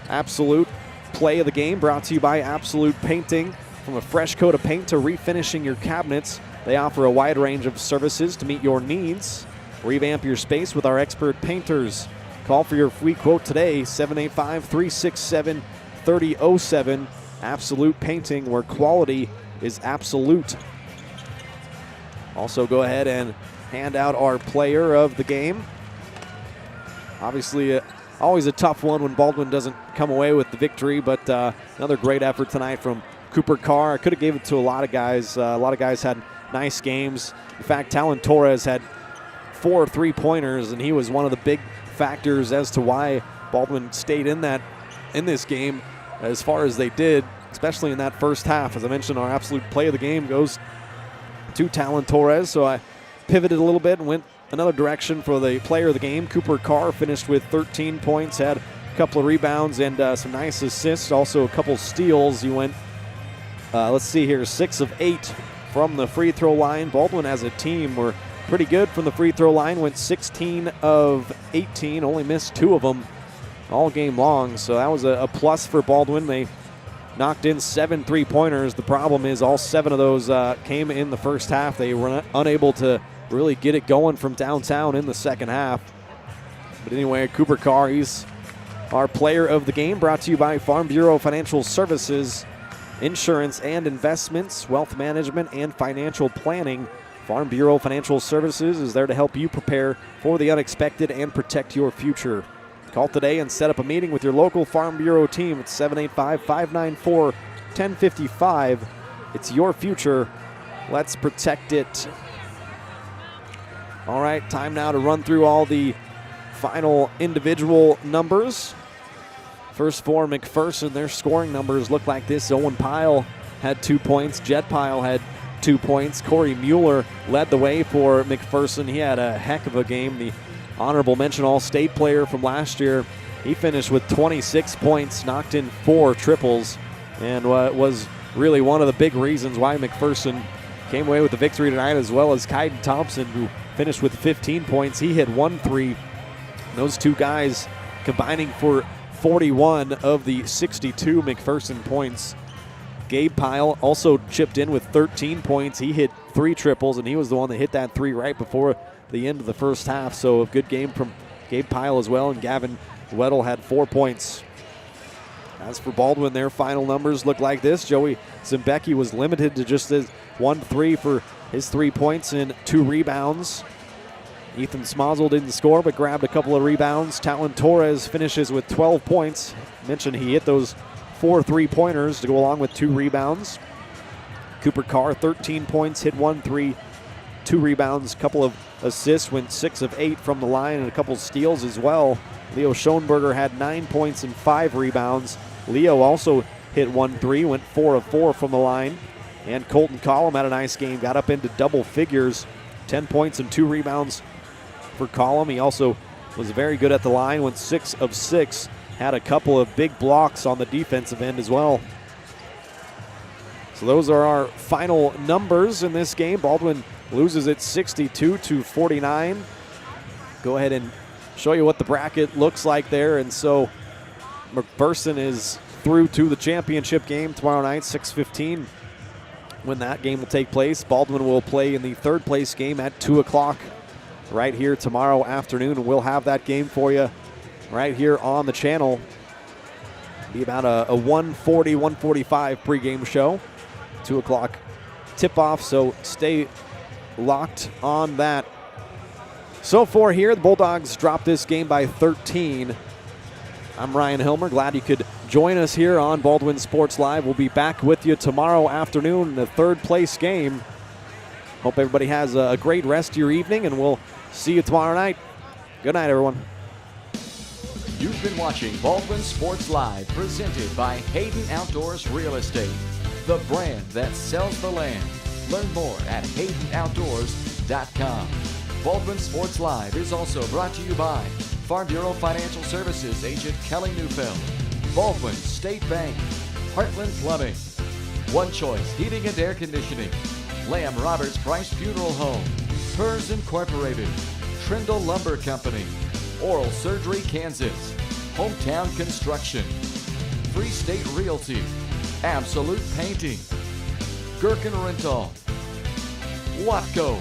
absolute play of the game, brought to you by Absolute Painting. From a fresh coat of paint to refinishing your cabinets, they offer a wide range of services to meet your needs. Revamp your space with our expert painters. Call for your free quote today, 785-367-3007. Absolute Painting, where quality is absolute. Also, go ahead and hand out our player of the game. Obviously, always a tough one when Baldwin doesn't come away with the victory, but another great effort tonight from Cooper Carr. I could have gave it to a lot of guys. A lot of guys had nice games. In fact, Talon Torres had 4 3-pointers, and he was one of the big factors as to why Baldwin stayed in this game as far as they did, especially in that first half. As I mentioned, our absolute play of the game goes to Talon Torres, so I pivoted a little bit and went another direction for the player of the game. Cooper Carr finished with 13 points, had a couple of rebounds and some nice assists, also a couple steals. He went, let's see here, 6 of 8 from the free throw line. Baldwin as a team were pretty good from the free throw line, went 16 of 18, only missed 2 of them all game long, so that was a plus for Baldwin. They knocked in 7 3-pointers. The problem is all 7 of those came in the first half. They were unable to really get it going from downtown in the second half. But anyway, Cooper Carr, he's our player of the game, brought to you by Farm Bureau Financial Services, insurance and investments, wealth management, and financial planning. Farm Bureau Financial Services is there to help you prepare for the unexpected and protect your future. Call today and set up a meeting with your local Farm Bureau team at 785-594-1055. It's your future. Let's protect it. All right, time now to run through all the final individual numbers. First for McPherson, their scoring numbers look like this. Owen Pyle had 2 points. Jed Pyle had 2 points. Corey Mueller led the way for McPherson. He had a heck of a game. The honorable mention All-State player from last year. He finished with 26 points, knocked in 4 triples, and was really one of the big reasons why McPherson came away with the victory tonight, as well as Kaiden Thompson, who finished with 15 points. He hit 1 3. Those 2 guys combining for 41 of the 62 McPherson points. Gabe Pyle also chipped in with 13 points. He hit 3 triples, and he was the one that hit that 3 right before the end of the first half. So a good game from Gabe Pyle as well, and Gavin Weddle had 4 points. As for Baldwin, their final numbers look like this. Joey Zimbecki was limited to just 1 3 for his 3 points and 2 rebounds. Ethan Smozzle didn't score, but grabbed a couple of rebounds. Talon Torres finishes with 12 points. Mentioned he hit those 4 3-pointers to go along with 2 rebounds. Cooper Carr, 13 points, hit 1 3, 2 rebounds, a couple of assists, went 6 of 8 from the line, and a couple of steals as well. Leo Schoenberger had 9 points and 5 rebounds. Leo also hit 1 3, went 4 of 4 from the line. And Colton Collum had a nice game, got up into double figures, 10 points and 2 rebounds for Collum. He also was very good at the line, went 6 of 6, had a couple of big blocks on the defensive end as well. So those are our final numbers in this game. Baldwin loses it 62-49. Go ahead and show you what the bracket looks like there. And so McPherson is through to the championship game tomorrow night, 6:15. When that game will take place, Baldwin will play in the 3rd place game at 2 o'clock right here tomorrow afternoon, and we'll have that game for you right here on the channel. Be about a 1:40, 1:45 pregame show, 2 o'clock tip-off, so stay locked on that. So for here, the Bulldogs dropped this game by 13. I'm Ryan Hilmer. Glad you could join us here on Baldwin Sports Live. We'll be back with you tomorrow afternoon in the 3rd place game. Hope everybody has a great rest of your evening, and we'll see you tomorrow night. Good night, everyone. You've been watching Baldwin Sports Live, presented by Hayden Outdoors Real Estate, the brand that sells the land. Learn more at HaydenOutdoors.com. Baldwin Sports Live is also brought to you by Farm Bureau Financial Services agent Kelly Neufeld, Baldwin State Bank, Heartland Plumbing, One Choice Heating and Air Conditioning, Lamb Roberts Price Funeral Home, Hers Incorporated, Trindle Lumber Company, Oral Surgery Kansas, Hometown Construction, Free State Realty, Absolute Painting, Gherkin Rental, Watco,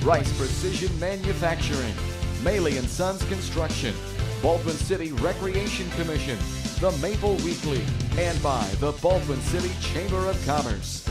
Rice Precision Manufacturing, Maley & Sons Construction, Baldwin City Recreation Commission, the Maple Weekly, and by the Baldwin City Chamber of Commerce.